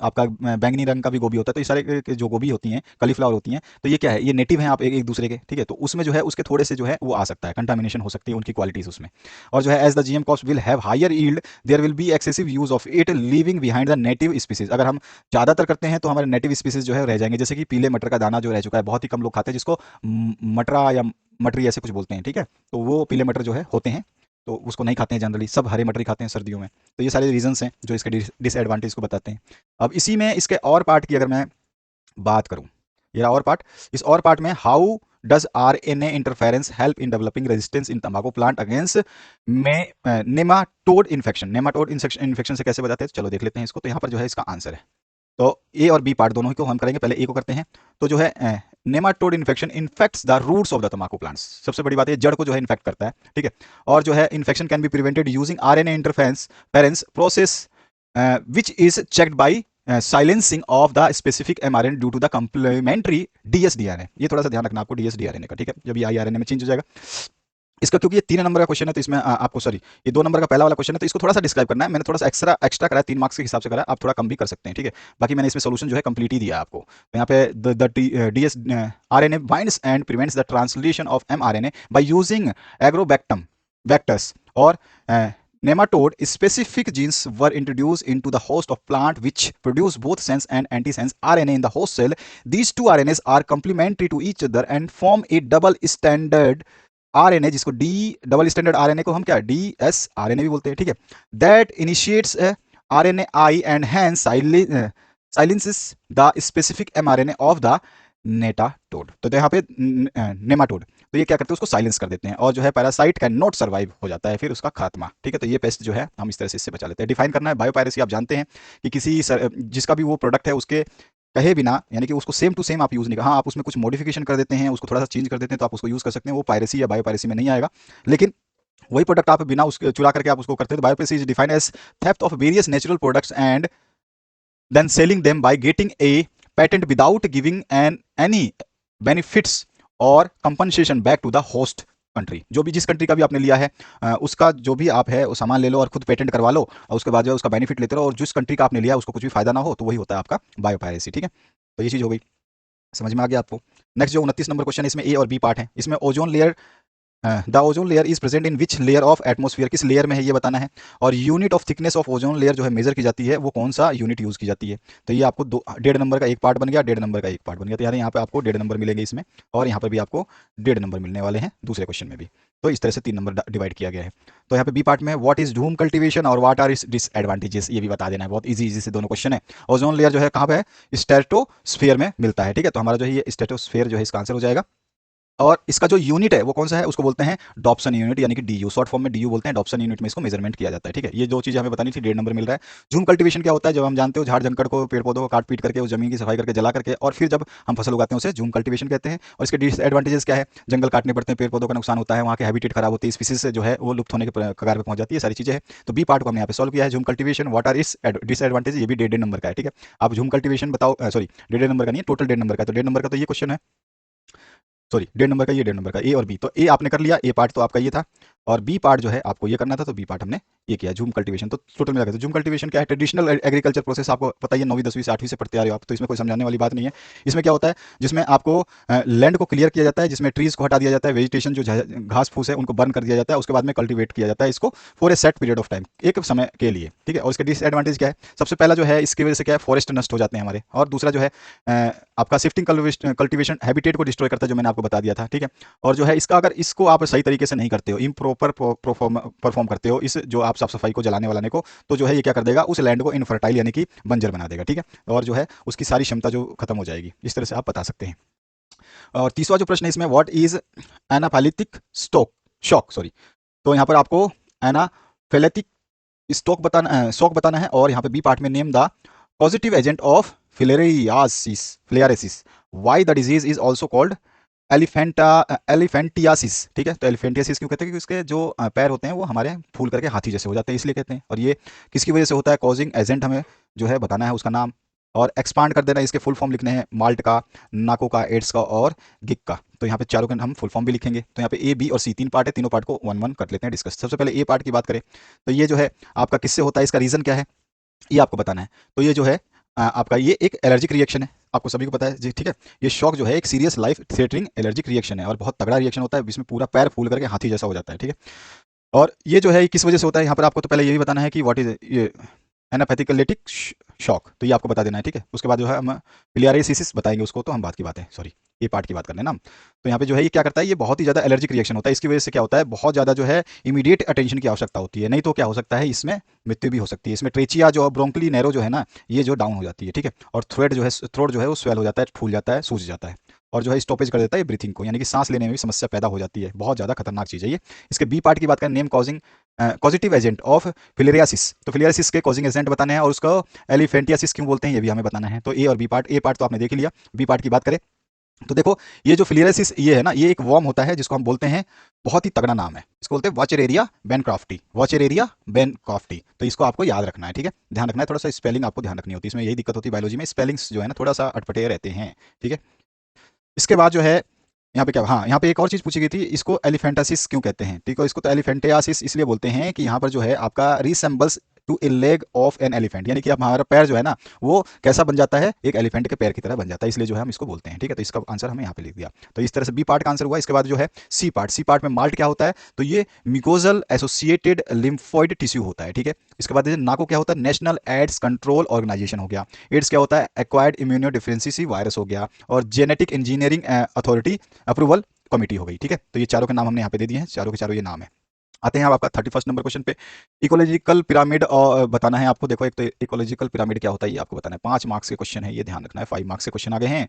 आपका बैंगनी रंग का भी गोभी होता है, तो ये सारे जो गोभी होती हैं, कलीफ्लावर होती हैं, तो ये क्या है, ये नेटिव हैं आप एक दूसरे के, ठीक है, तो उसमें जो है उसके थोड़े से जो है वो आ सकता है, कंटामिनेशन हो सकती है उनकी क्वालिटीज उसमें। और जो है as the GM crops will have higher yield there will be excessive use of it leaving behind the native species. अगर हम ज़्यादातर करते हैं तो हमारे नेटिव स्पीसीज जो है रह जाएंगे, जैसे कि पीले मटर का दाना जो रह चुका है, बहुत ही कम लोग खाते हैं, जिसको मटरा या मटरी ऐसे कुछ बोलते हैं, ठीक है, तो वो पीले मटर जो है होते हैं, तो उसको नहीं खाते हैं जनरली, सब हरे मटर ही खाते हैं सर्दियों में। तो ये सारे रीजंस हैं जो इसके डिसएडवांटेज को बताते हैं। अब इसी में इसके और पार्ट की अगर मैं बात करूं, ये रहा और पार्ट, इस और पार्ट में how does RNA interference help in developing resistance in तंबाकू प्लांट अगेंस्ट में नेमाटोड इन्फेक्शन। नेमाटोड इन्फेक्शन से कैसे बताते हैं, चलो देख लेते हैं इसको। तो यहाँ पर जो है इसका आंसर है, तो ए और बी पार्ट दोनों ही को हम करेंगे। पहले ए को करते हैं। तो जो है nematode infection infects the roots of the tambaku plants. सबसे बड़ी बात है जड़ को जो है इन्फेक्ट करता है, ठीक है। और जो है infection can be prevented using RNA interference पेरेंस process which is checked by silencing of the specific mRNA due to the complementary dsRNA. ये थोड़ा सा ध्यान रखना आपको डीएसडीआरएनए का, ठीक है, जब ये आईआरएनए में चेंज हो जाएगा इसका, क्योंकि ये 3 नंबर का क्वेश्चन है, तो इसमें आपको सॉरी ये 2 नंबर का पहला वाला क्वेश्चन है, तो इसको थोड़ा सा डिस्क्राइब करना है। मैंने थोड़ा सा एक्स्ट्रा करा है, 3 मार्क्स के हिसाब से करा है, आप थोड़ा कम भी कर सकते हैं, ठीक है। बाकी मैंने इसमें सोल्यूशन जो है कंप्लीट ही दिया है आपको। तो यहाँ पे the DS RNA binds and prevents the translation of mRNA by using Agrobacterium vectors or nematode specific genes were introduced into the host of plant which produce both sense and antisense RNA in the host cell. These two RNAs are complementary to each other and form a double standard RNA, जिसको D double standard RNA को हम क्या D S RNA भी बोलते हैं, ठीक है, that initiates RNAi and hence silences the specific mRNA of the नेटाटोड। तो यहाँ पे नेमाटोड, तो ये क्या करते हैं, उसको साइलेंस कर देते हैं, और जो है पैरासाइट कैन नॉट सर्वाइव हो जाता है, फिर उसका खात्मा, ठीक है। तो ये पेस्ट जो है हम इस तरह से इससे बचा लेते हैं। डिफाइन करना है बायोपायरेसी, आप जानते हैं कि किसी जिसका भी वो प्रोडक्ट है उसके कहे बिना, यानी कि उसको सेम टू सेम आप यूज़ नहीं, हाँ आप उसमें कुछ मॉडिफिकेशन कर देते हैं, उसको थोड़ा सा चेंज कर देते हैं, तो आप उसको यूज़ कर सकते हैं, वो पायरेसी या बायोपायरेसी में नहीं आएगा। लेकिन वही प्रोडक्ट आप बिना उसके चुरा करके आप उसको करते हैं, तो biopiracy is defined as theft of various natural products and then selling them by getting a patent without giving any benefits or compensation back to the host country. जो भी जिस कंट्री का भी आपने लिया है उसका जो भी आप है वो सामान ले लो और खुद पेटेंट करवा लो, और उसके बाद जो है उसका बेनिफिट लेते रहो, और जिस कंट्री का आपने लिया उसको कुछ भी फायदा ना हो, तो वही होता है आपका बायोपायरेसी, ठीक है। तो ये चीज़ हो गई, समझ में आ गया आपको। नेक्स्ट जो 29 नंबर क्वेश्चन है, इसमें ए और बी पार्ट है। इसमें ozone layer, the ozone layer is present in which layer of atmosphere, किस लेयर में है ये बताना है। और unit of thickness of ozone layer जो है मेजर की जाती है, वो कौन सा यूनिट यूज की जाती है। तो ये आपको 1.5 नंबर का एक पार्ट बन गया, 1.5 नंबर का एक पार्ट बन गया। तो यानी यहाँ पे आपको 1.5 नंबर मिलेंगे इसमें, और यहाँ पर भी आपको 1.5 नंबर मिलने वाले हैं दूसरे क्वेश्चन में भी। तो इस तरह से 3 नंबर डिवाइड किया गया है। तो यहाँ पे बी पार्ट में व्हाट इज झूम कल्टीवेशन और व्हाट आर इस डिसएडवांटेजेस, ये भी बता देना है। बहुत इजी इजी से दोनों क्वेश्चन है। ओजोन लेयर जो है कहाँ पे है, स्ट्रेटोस्फीयर में मिलता है, ठीक है। तो हमारा जो है ये स्ट्रेटोस्फीयर जो है इसका आंसर हो जाएगा। और इसका जो यूनिट है वो कौन सा है, उसको बोलते हैं डॉप्सन यूनिट, यानी कि डीयू, शॉर्ट फॉर्म में डीयू बोलते हैं। डॉप्सन यूनिट में इसको मेजरमेंट किया जाता है, ठीक है। ये जो चीज़ हमें बतानी थी, 1.5 नंबर मिल रहा है। झूम कल्टीवेशन क्या होता है, जब हम जानते हो झाड़ जंकड़ को, पेड़ पौधों को काट पीट करके उस जमीन की सफाई करके जला करके और फिर जब हम फसल उगाते हैं उसे झूम कल्टीवेशन कहते हैं। और इसके डिसएडवांटेजेस क्या है, जंगल काटने पड़ते हैं, पेड़ पौधों का नुकसान होता है, वहाँ के हैबिटेट खराब होती है, स्पीसीज से जो है वो लुप्त होने के कगार पर पहुंच जाती है, सारी चीज़ें है। तो बी पार्ट को हमने यहाँ पे सॉल्व किया है, झूम कल्टीवेशन, व्हाट आर इस डिसएडवांटेज, ये भी 1.5 नंबर का है, ठीक है। आप झूम कल्टीवेशन बताओ, सॉरी 1.5 नंबर का नहीं है, टोटल 1.5 नंबर का है। तो 1.5 नंबर का तो ये क्वेश्चन है। सॉरी, डेढ़ नंबर का ये, डेढ़ नंबर का ए और बी। तो ए आपने कर लिया, ए पार्ट तो आपका ये था, और बी पार्ट जो है आपको ये करना था, तो बी पार्ट हमने ये किया, जूम कल्टीवेशन। तो टोटल मिला के तो जूम कल्टीवेशन क्या है, ट्रेडिशनल एग्रीकल्चर प्रोसेस, आपको पता ही है, 9वीं 10वीं से 8वीं से पढ़ते आ रहे हो आप, तो इसमें कोई समझाने वाली बात नहीं है। इसमें क्या होता है, जिसमें आपको लैंड को क्लियर किया जाता है, जिसमें ट्रीज को हटा दिया जाता है, वेजिटेशन जो घास फूस है उनको बर्न कर दिया जाता है, उसके बाद में कल्टीवेट किया जाता है इसको for a set period of time, एक समय के लिए, ठीक है। और इसके डिसएडवांटेज क्या है, सबसे पहला जो है इसकी वजह से क्या है, फॉरेस्ट नष्ट हो जाते हैं हमारे, और दूसरा जो है आपका शिफ्टिंग कल्टीवेशन हैबिटेट को डिस्ट्रॉय करता है, जो मैंने आपको बता दिया था, ठीक है। और जो है इसका, अगर इसको आप सही तरीके से नहीं करते हो, इम्प्रॉपर परफॉर्म करते हो इस जो आप साफ सफाई को, जलाने वालाने को, तो जो है ये क्या कर देगा, उस लैंड को इनफर्टाइल यानी कि बंजर बना देगा, ठीक है। और जो है उसकी सारी क्षमता जो खत्म हो जाएगी, इस तरह से आप बता सकते हैं। और तीसरा जो प्रश्न है इसमें, what is anaphylactic stroke shock, sorry. तो यहाँ पर आपको एनाफेलेटिक स्टोक बताना, शॉक बताना है, और यहाँ पे बी पार्ट में name the positive agent of filariasis, why the disease is also called elephantiasis, ठीक है। तो एलिफेंटियासिस क्यों कहते हैं, क्योंकि उसके जो पैर होते हैं वो हमारे फूल करके हाथी जैसे हो जाते हैं, इसलिए कहते हैं। और ये किसकी वजह से होता है, कॉजिंग एजेंट हमें जो है बताना है उसका नाम, और एक्सपांड कर देना, इसके फुल फॉर्म लिखने हैं, माल्ट का, नाको का, एड्स का और गिक का। तो यहाँ पे चारों के हम फुल फॉर्म भी लिखेंगे। तो यहाँ पे ए, बी और सी 3 पार्ट है, तीनों पार्ट को 1 1 कर लेते हैं डिस्कस। सबसे पहले ए पार्ट की बात करें, तो ये जो है आपका किससे होता है, इसका रीजन क्या है, ये आपको बताना है। तो ये जो है आपका ये एक एलर्जिक रिएक्शन है, आपको सभी को पता है जी, ठीक है। ये शॉक जो है एक serious life threatening allergic reaction है, और बहुत तगड़ा रिएक्शन होता है, जिसमें पूरा पैर फूल करके हाथी जैसा हो जाता है, ठीक है। और ये जो है ये किस वजह से होता है, यहाँ पर आपको तो पहले ये भी बताना है कि व्हाट इज ये एनापैथिकलिटिक शॉक, तो ये आपको बता देना है, ठीक है। उसके बाद जो है हम फिलियारियासिस बताएंगे उसको, तो हम बात की बात है, सॉरी ये पार्ट की बात करने ना। तो यहाँ पे जो है ये क्या करता है, ये बहुत ही ज़्यादा एलर्जिक रिएक्शन होता है, इसकी वजह से क्या होता है, बहुत ज़्यादा जो है इमीडिएट अटेंशन की आवश्यकता होती है, नहीं तो क्या हो सकता है, इसमें मृत्यु भी हो सकती है। इसमें ट्रेचिया जो ब्रोंकली नैरो जो है ना, ये जो डाउन हो जाती है, ठीक है। और थ्रोट जो है वो स्वेल हो जाता है, फूल जाता है, सूज जाता है, और जो है स्टॉपेज कर देता है ब्रीथिंग को, यानी कि सांस लेने में भी समस्या पैदा हो जाती है, बहुत ज़्यादा खतरनाक चीज़ है ये। इसके बी पार्ट की बात करें, name causing positive agent of filariasis, तो फिलेरियासिस के कॉजिंग एजेंट बताने हैं, और उसको एलिफेंटियासिस क्यों बोलते हैं ये भी हमें बताना है। तो ए और बी पार्ट, ए पार्ट तो आपने देख लिया, बी पार्ट की बात करें तो देखो, ये जो फिलियरियासिस ये है ना, ये एक वर्म होता है जिसको हम बोलते हैं, बहुत ही तगड़ा नाम है, इसको बोलते हैं वॉचरेरिया बेनक्रॉफ्टी, वॉचरेरिया बेनक्रॉफ्टी। तो इसको आपको याद रखना है, ठीक है, ध्यान रखना है, थोड़ा सा स्पेलिंग आपको ध्यान रखनी होती है, इसमें यही दिक्कत होती है बायोलॉजी में, स्पेलिंग्स जो है ना थोड़ा सा अटपटे रहते हैं, ठीक है। इसके बाद जो है यहाँ पे क्या, हाँ यहाँ पे एक और चीज़ पूछी गई थी, इसको एलिफेंटासिस क्यों कहते हैं, ठीक है। इसको तो एलिफेंटियासिस इसलिए बोलते हैं कि यहाँ पर जो है आपका resembles to a leg of an elephant, यानी कि अब हमारा पैर जो है ना वो कैसा बन जाता है, एक एलिफेंट के पैर की तरह बन जाता है, इसलिए जो है हम इसको बोलते हैं, ठीक है। तो इसका आंसर हमें यहाँ पे लिख दिया। तो इस तरह से बी पार्ट का आंसर हुआ। इसके बाद जो है सी पार्ट, सी पार्ट में माल्ट क्या होता है, तो ये म्यूकोजल एसोसिएटेड लिम्फोइड टिश्यू होता है, ठीक है। इसके बाद नाको क्या होता है, नेशनल एड्स कंट्रोल ऑर्गेनाइजेशन हो गया। एड्स क्या होता है, एक्वायर्ड इम्यूनो डिफिशियंसी वायरस हो गया। और genetic engineering authority approval committee हो गई, ठीक है। तो ये चारों के नाम हमने यहाँ पे दे दिए हैं, चारों के चारों ये नाम है। आते हैं अब आपका 31 नंबर क्वेश्चन पे, इकोलॉजिकल पिरामिड बताना है आपको। देखो एक तो इकोलॉजिकल पिरामिड क्या होता है ये आपको बताना है, 5 मार्क्स के क्वेश्चन है, ये ध्यान रखना है, 5 मार्क्स के क्वेश्चन आ गए हैं।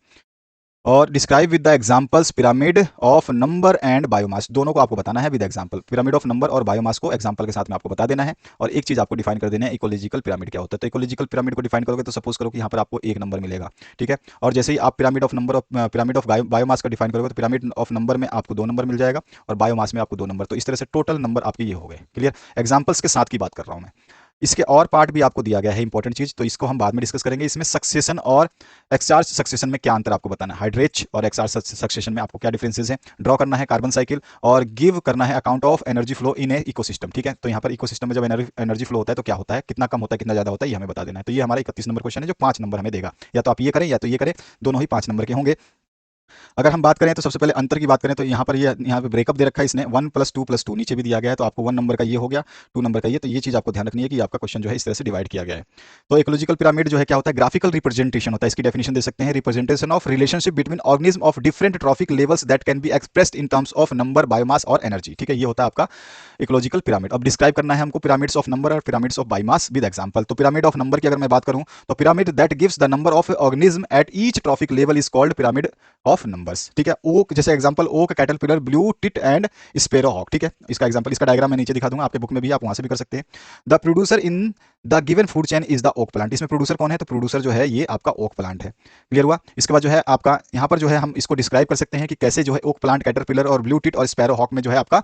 और describe with the examples pyramid of number and biomass, दोनों को आपको बताना है with example, pyramid of number और बायोमास को एग्जांपल के साथ में आपको बता देना है। और एक चीज आपको डिफाइन कर देना है, इकोलॉजिकल पिरामिड क्या होता है। तो इकोलॉजिकल पिरामिड को डिफाइन करोगे तो सपोज करो कि यहाँ पर आपको 1 नंबर मिलेगा, ठीक है। और जैसे ही आप pyramid of number of pyramid of biomass का डिफाइन करोगे तो पिरामिड ऑफ नंबर में आपको 2 नंबर मिल जाएगा, और बायोमास में आपको 2 नंबर। तो इस तरह से टोटल नंबर आपके ये हो गए, क्लियर। एग्जाम्पल्स के साथ की बात कर रहा हूँ मैं। इसके और पार्ट भी आपको दिया गया है इंपॉर्टेंट चीज, तो इसको हम बाद में डिस्कस करेंगे। इसमें सक्सेशन और एक्सचार्ज सक्सेशन में क्या अंतर आपको बताना है, हाइड्रेट और एक्सचार्ज सक्सेशन में आपको क्या डिफरेंसेस हैं, ड्रॉ करना है कार्बन साइकिल, और गिव करना है account of energy flow in A ecosystem, ठीक है। तो यहाँ पर इकोसिस्टम में जब एनर्जी फ्लो होता है तो क्या होता है, कितना कम होता है, कितना ज्यादा होता है, ये हमें बता देना है। तो ये हमारा 31 नंबर क्वेश्चन है जो 5 नंबर हमें देगा, या तो आप ये करें या तो ये करें, दोनों ही 5 नंबर के होंगे। अगर हम बात करें तो सबसे पहले अंतर की बात करें तो यहाँ पर ये यहाँ पे ब्रेकअप दे रखा है इसने, 1 + 2 + 2 नीचे भी दिया गया है, तो आपको 1 नंबर का ये हो गया, 2 नंबर का ये। तो ये चीज़ आपको ध्यान रखनी है कि आपका क्वेश्चन जो है इस तरह से डिवाइड किया गया है। तो इकोलॉजिकल पिरामिड जो है क्या होता है, ग्राफिकल रिप्रेजेंटेशन होता है, इसकी डेफिनेशन दे सकते हैं, representation of relationship between organism of different trophic levels that can be expressed in terms of number, biomass और एनर्जी, ठीक है। ये होता है आपका इकोलॉजिकल पिरामिड। अब डिस्क्राइब करना है हमको पिरामिड्स ऑफ नंबर और pyramids of biomass with example. तो पिरामिड ऑफ नंबर की अगर मैं बात करूं तो pyramid that gives the number of organism at each trophic level is called pyramid of numbers, ठीक है। ओक जैसे example, oak, caterpillar, blue tit and sparrow hawk, ठीक है। इसका एग्जांपल, इसका डायग्राम मैं नीचे दिखा दूंगा, आपके बुक में भी, आप वहां से भी कर सकते हैं। The producer in the given food chain is the oak plant, इसमें प्रोड्यूसर कौन है, तो प्रोड्यूसर जो है ये आपका ओक प्लांट है, क्लियर हुआ। इसके बाद जो है आपका यहाँ पर जो है हम इसको डिस्क्राइब कर सकते हैं कि कैसे जो है ओक प्लांट, कैटरपिलर और ब्लू टिट और स्पैरो हॉक में जो है आपका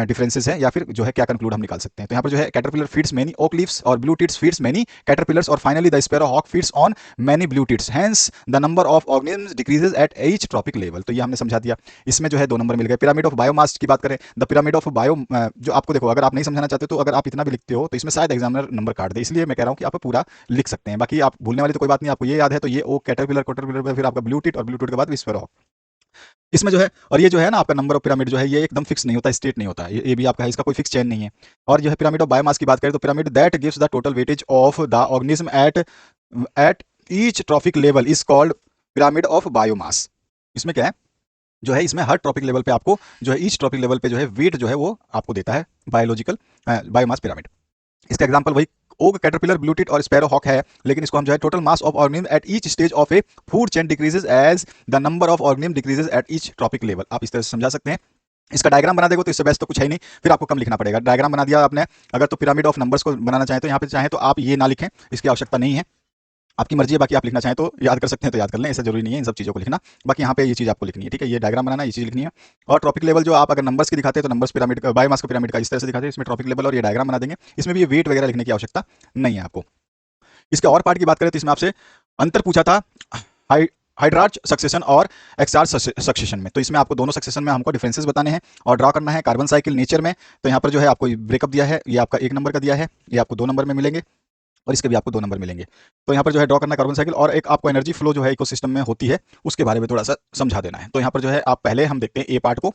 डिफरेंसेस है, या फिर जो है क्या कंक्लूड हम निकाल सकते हैं। तो यहाँ पर जो है caterpillar feeds many oak leaves और blue tits feeds many caterpillars, और finally the sparrow hawk feeds on many blue tits, hence the number of organisms decreases at each trophic level, तो ये हमने समझा दिया। इसमें जो है 2 नंबर मिल गए। पिरामिड ऑफ बायोमास की बात करें, द पिरामिड ऑफ बायो, जो आपको देखो अगर आप नहीं समझाना चाहते तो अगर आप इतना भी लिखते हो तो इसमें शायद एग्जामिनर नंबर काट दे, इसलिए मैं कह रहा हूँ कि आप पूरा लिख सकते हैं। बाकी आप भूलने वाली तो कोई बात नहीं, आपको ये याद है तो ये ओ कैटरपिलर, कैटरपिलर फिर आपका ब्लू टिट और ब्लू टिट के बाद विस्पर। इसमें जो है, और ये जो है ना आपका नंबर ऑफ पिरामिड जो है ये एकदम फिक्स नहीं होता, स्ट्रेट नहीं होता, ये भी आपका है, इसका कोई फिक्स चेन नहीं है। और जो है पिरामिड ऑफ बायोमास की बात करें तो pyramid that gives the total weightage of the organism eight eight each trophic level is called pyramid of biomass. इसमें क्या है, जो है इसमें हर ट्रॉपिक लेवल पे आपको जो है ईच ट्रॉपिक लेवल पे जो है वेट जो है वो आपको देता है बायोलॉजिकल बायोमास पिरामिड। इसका एग्जांपल वही ओक, कैटरपिलर, ब्लूटिट और स्पैरो हॉक है, लेकिन इसको हम जो है total mass of organism at each stage of a food chain decreases as the number of organism decreases at each trophic level. आप इस तरह से समझा सकते हैं। इसका डायग्राम बना देगा तो इससे बेस्ट तो कुछ है ही नहीं, फिर आपको कम लिखना पड़ेगा। डायग्राम बना दिया आपने, अगर तो पिरामिड ऑफ नंबर्स को बनाना चाहें तो यहाँ पे चाहें तो आप ये ना लिखें, इसकी आवश्यकता नहीं है, आपकी मर्जी है। बाकी आप लिखना चाहें तो याद कर सकते हैं तो याद कर लें, ऐसा जरूरी नहीं है इन सब चीज़ों को लिखना। बाकी यहाँ पे ये चीज़ आपको लिखनी है, ठीक है, ये डायग्राम बनाना, ये चीज़ लिखनी है। और ट्रॉपिक लेवल जो आप अगर नंबर्स की दिखाते हैं तो नंबर्स पिरामिड का, बायोमास का पिरामिड का इस तरह से दिखाते हैं, इसमें ट्रॉपिक लेवल और ये डायग्राम बना देंगे। इसमें भी ये वेट वगैरह लिखने की आवश्यकता नहीं है आपको। इसके और पार्ट की बात करें तो इसमें आपसे अंतर पूछा था हाइड्रार्च सक्सेशन और एक्सचार्ज सक्सेशन में। तो इसमें आपको दोनों सक्सेशन में हमको डिफरेंसेस बताने हैं और ड्रा करना है। कार्बन साइकिल नेचर में तो यहाँ पर जो है आपको ब्रेकअप दिया है, ये आपका 1 नंबर का दिया है, ये आपको 2 नंबर में मिलेंगे और इसके भी आपको 2 नंबर मिलेंगे। तो यहाँ पर जो है ड्रॉ करना कार्बन साइकिल, और एक आपको एनर्जी फ्लो जो है इकोसिस्टम में होती है उसके बारे में थोड़ा सा समझा देना है। तो यहाँ पर जो है आप पहले हम देखते हैं ए पार्ट को।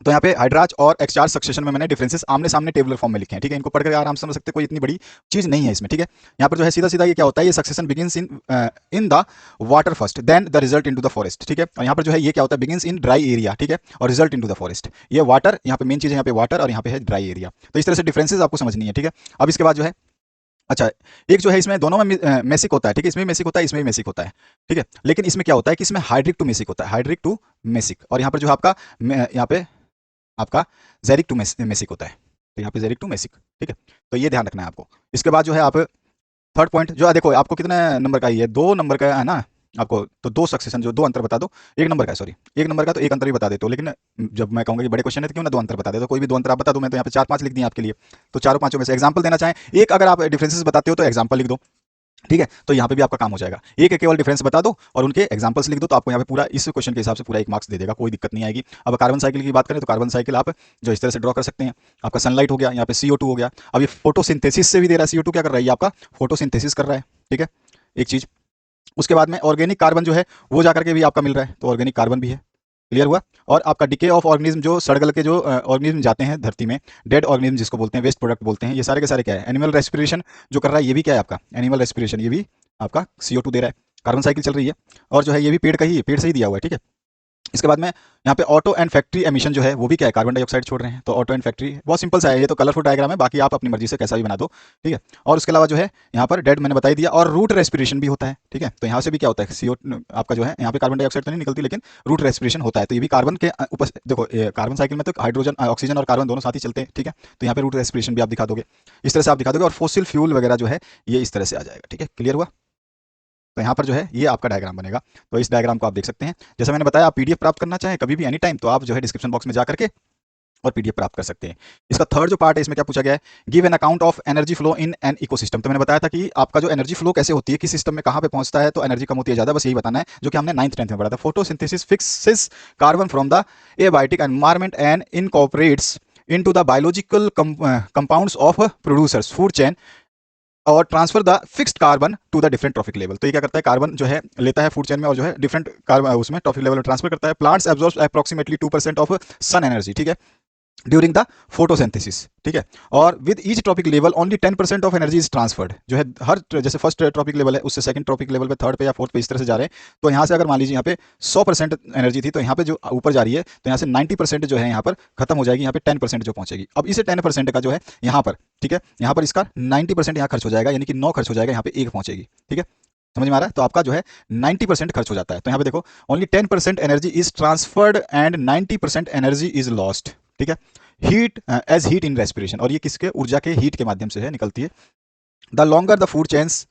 तो यहाँ पे हाइड्राज और एक्सचार्ज सक्सेशन में मैंने डिफरेंसेस आमने सामने टेबुलर फॉर्म में लिखे हैं, ठीक है, इनको पढ़कर आराम से समझ सकते, कोई इतनी बड़ी चीज नहीं है इसमें, ठीक है। यहाँ पर जो है सीधा सीधा ये क्या होता है, ये succession begins in the water first then the result into the forest, ठीक है। और यहाँ पर जो है ये क्या होता है, बिगिंस इन ड्राई एरिया, ठीक है, और रिजल्ट इनटू द फॉरेस्ट। ये वाटर, यहाँ पे मेन चीज है, यहाँ पे वाटर और यहाँ पे है ड्राई एरिया। तो इस तरह से डिफरेंसेस आपको समझनी है, ठीक है। अब इसके बाद जो है, अच्छा, एक जो है इसमें दोनों में मेसिक होता है, ठीक है, इसमें भी मेसिक होता है, इसमें भी मेसिक होता है, ठीक है। लेकिन इसमें क्या होता है कि इसमें हाइड्रिक टू मेसिक होता है, हाइड्रिक टू मेसिक। और यहाँ पर जो है आपका यहाँ पे आपका जेरिक टू मेसिक होता है, तो यहाँ पे जेरिक टू मेसिक, ठीक है। तो ये ध्यान रखना है आपको। इसके बाद जो है आप थर्ड पॉइंट जो देखो आपको कितने नंबर का ही है, 2 नंबर का है ना आपको, तो 2 सक्सेशन जो 2 अंतर बता दो, 1 नंबर का, सॉरी 1 नंबर का तो 1 अंतर ही बता देते हो। लेकिन जब मैं कहूँगा कि बड़े क्वेश्चन है तो क्यों ना 2 अंतर बता दे, तो कोई भी 2 अंतर आप बता दो, मैं तो यहाँ पे 4-5 लिख दिए आपके लिए। तो चारों पांचों में से एग्जाम्पल देना चाहें, एक अगर आप डिफरेंसेस बताते हो तो एग्जाम्पल लिख दो, ठीक है। तो यहाँ पे भी आपका काम हो जाएगा, एक केवल डिफरेंस बता दो और उनके एग्जांपल्स लिख दो, तो आपको यहाँ पे पूरा इस क्वेश्चन के हिसाब से पूरा 1 मार्क्स दे देगा, कोई दिक्कत नहीं आएगी। अब कार्बन साइकिल की बात करें तो कार्बन साइकिल आप जो इस तरह से ड्रॉ कर सकते हैं। आपका सनलाइट हो गया, यहाँ पे CO2 हो गया। अब ये फोटोसिंथेसिस से भी दे रहा है, CO2 क्या कर रहा है, ये आपका फोटोसिंथेसिस कर रहा है, ठीक है, एक चीज। उसके बाद में ऑर्गेनिक कार्बन जो है वो जाकर के भी आपका मिल रहा है, तो ऑर्गेनिक कार्बन भी है, क्लियर हुआ। और आपका डिके ऑफ ऑर्गेनिज्म, जो सड़गल के जो ऑर्गेनिज्म जाते हैं धरती में, डेड ऑर्गेनिज्म जिसको बोलते हैं, वेस्ट प्रोडक्ट बोलते हैं, ये सारे के सारे क्या है, एनिमल रेस्पिरेशन जो कर रहा है, ये भी क्या है आपका एनिमल रेस्पिरेशन, ये भी आपका CO2 दे रहा है, कार्बन साइकिल चल रही है। और जो है ये भी पेड़ का ही, पेड़ से ही दिया हुआ है, ठीक है। इसके बाद में यहाँ पे ऑटो एंड फैक्ट्री एमिशन जो है वो भी क्या है, कार्बन डाइऑक्साइड छोड़ रहे हैं। तो ऑटो एंड फैक्ट्री बहुत सिंपल सा है, ये तो कलरफुल डायग्राम है, बाकी आप अपनी मर्जी से कैसा भी बना दो, ठीक है। और उसके अलावा जो है यहाँ पर डेड मैंने बता ही दिया, और रूट रेस्पिरेशन भी होता है, ठीक है। तो यहाँ से भी क्या होता है, CO आपका जो है यहाँ पे कार्बन डाइऑक्साइड तो नहीं निकलती, लेकिन रूट रेस्पिरेशन होता है। तो ये भी कार्बन के ऊपर, देखो कार्बन साइकिल में तो हाइड्रोजन, ऑक्सीजन और कार्बन दोनों साथ ही चलते हैं, ठीक है। तो यहाँ पे रूट रेस्पिरेशन भी आप दिखा दोगे, इस तरह से आप दिखा दोगे। और फोसिल फ्यूल वगैरह जो है ये इस तरह से आ जाएगा, ठीक है, क्लियर हुआ। तो यहाँ पर जो है ये आपका डायग्राम बनेगा, तो इस डायग्राम को आप देख सकते हैं। जैसा मैंने बताया, आप PDF प्राप्त करना चाहें कभी भी एनी टाइम, तो आप जो है डिस्क्रिप्शन बॉक्स में जा करके और PDF प्राप्त कर सकते हैं। इसका थर्ड जो पार्ट है, इसमें क्या पूछा गया है, give an account of energy flow in an ecosystem. तो मैंने बताया था कि आपका जो एनर्जी फ्लो कैसे होती है, किस सिस्टम में कहाँ पे पहुंचता है तो एनर्जी कम होती है ज्यादा, बस यही बताना है, जो कि हमने 9th 10th में पढ़ा था। Photosynthesis fixes carbon from the abiotic environment and incorporates into the biological compounds of producers food chain और transfer the fixed carbon to the different trophic level. तो ये क्या करता है, कार्बन जो है लेता है फूड चेन में और जो है डिफरेंट कार्बन उसमें ट्रॉफिक लेवल में ट्रांसफर करता है। Plants absorb approximately 2% of sun energy, ठीक है, ड्यूरिंग द फोटोसिंथेसिस, ठीक है। और with each trophic level only 10% of energy is transferred, जो है हर, जैसे फर्स्ट ट्रॉपिक लेवल है उससे सेकंड ट्रॉपिक लेवल पे, थर्ड पे या फोर्थ पे इस तरह से जा रहे हैं। तो यहाँ से अगर मान लीजिए यहाँ पे 100% एनर्जी थी, तो यहाँ पे जो ऊपर जा रही है तो यहाँ से 90% जो है यहाँ पर खत्म हो जाएगी, यहाँ पे 10% जो पहुंचेगी। अब इसे 10% का जो है यहाँ पर, ठीक है, यहाँ पर इसका 90% यहाँ खर्च हो जाएगा, यानी कि 9 खर्च हो जाएगा, यहाँ पे 1 पहुंचेगी, ठीक है, समझ में आ रहा है। तो आपका जो है 90% खर्च हो जाता है। तो यहाँ पे देखो only 10% energy is transferred and 90% energy is lost, ठीक है, heat as heat in respiration. और ये किसके, ऊर्जा के हीट के माध्यम से है निकलती है। The longer the food chains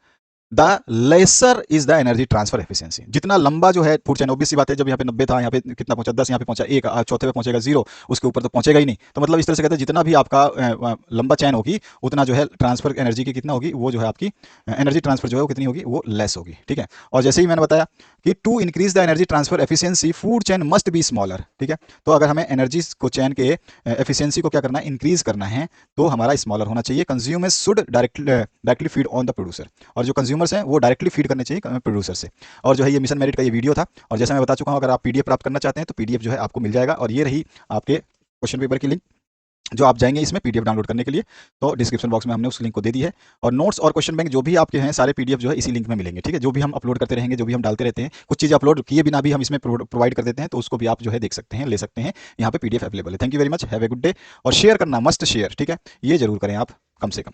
the lesser is the energy transfer efficiency. जितना लंबा जो है फूड चेन, ऑब्वियस सी बात है, जब यहाँ पे 90 था, यहाँ पे कितना पहुंचा, 10 यहाँ पे पहुंचा, 1 चौथे पे पहुंचेगा 0, उसके ऊपर तो पहुंचेगा ही नहीं। तो मतलब इस तरह से कहते हैं जितना भी आपका लंबा चैन होगी उतना जो है ट्रांसफर एनर्जी की कितना होगी, वो जो है आपकी एनर्जी ट्रांसफर जो है वो कितनी होगी, वो लेस होगी। ठीक है, और जैसे ही मैंने बताया कि to increase the energy transfer efficiency food chain must be smaller. ठीक है, तो अगर हमें एनर्जी को चैन के एफिशिएंसी को क्या करना है, इंक्रीज करना है, तो हमारा स्मॉलर होना चाहिए। Consumers should directly feed on the producer, और जो कंज्यूमर्स हैं वो डायरेक्टली फीड करने चाहिए प्रोड्यूसर से। और जो है ये मिशन मेरिट का ये वीडियो था, और जैसा मैं बता चुका हूँ, अगर आप पीडीएफ प्राप्त करना चाहते हैं तो पीडीएफ जो है आपको मिल जाएगा। और ये रही आपके क्वेश्चन पेपर की लिंक, जो आप जाएंगे इसमें पीडीएफ डाउनलोड करने के लिए, तो डिस्क्रिप्शन बॉक्स में हमने उस लिंक को दे दी है। और नोट्स और क्वेश्चन बैंक जो भी आपके हैं सारे पीडीएफ जो है इसी लिंक में मिलेंगे। ठीक है, जो भी हम अपलोड करते रहेंगे, जो भी हम डालते रहते हैं, कुछ चीज़ें अपलोड किए बिना भी हम इसमें प्रोवाइड कर देते हैं, तो उसको भी आप जो है देख सकते हैं, ले सकते हैं। यहाँ पे पीडीएफ अवेलेबल है। Thank you very much, have a good day. और शेयर करना, मस्ट शेयर। ठीक है, ये जरूर करें आप कम से कम।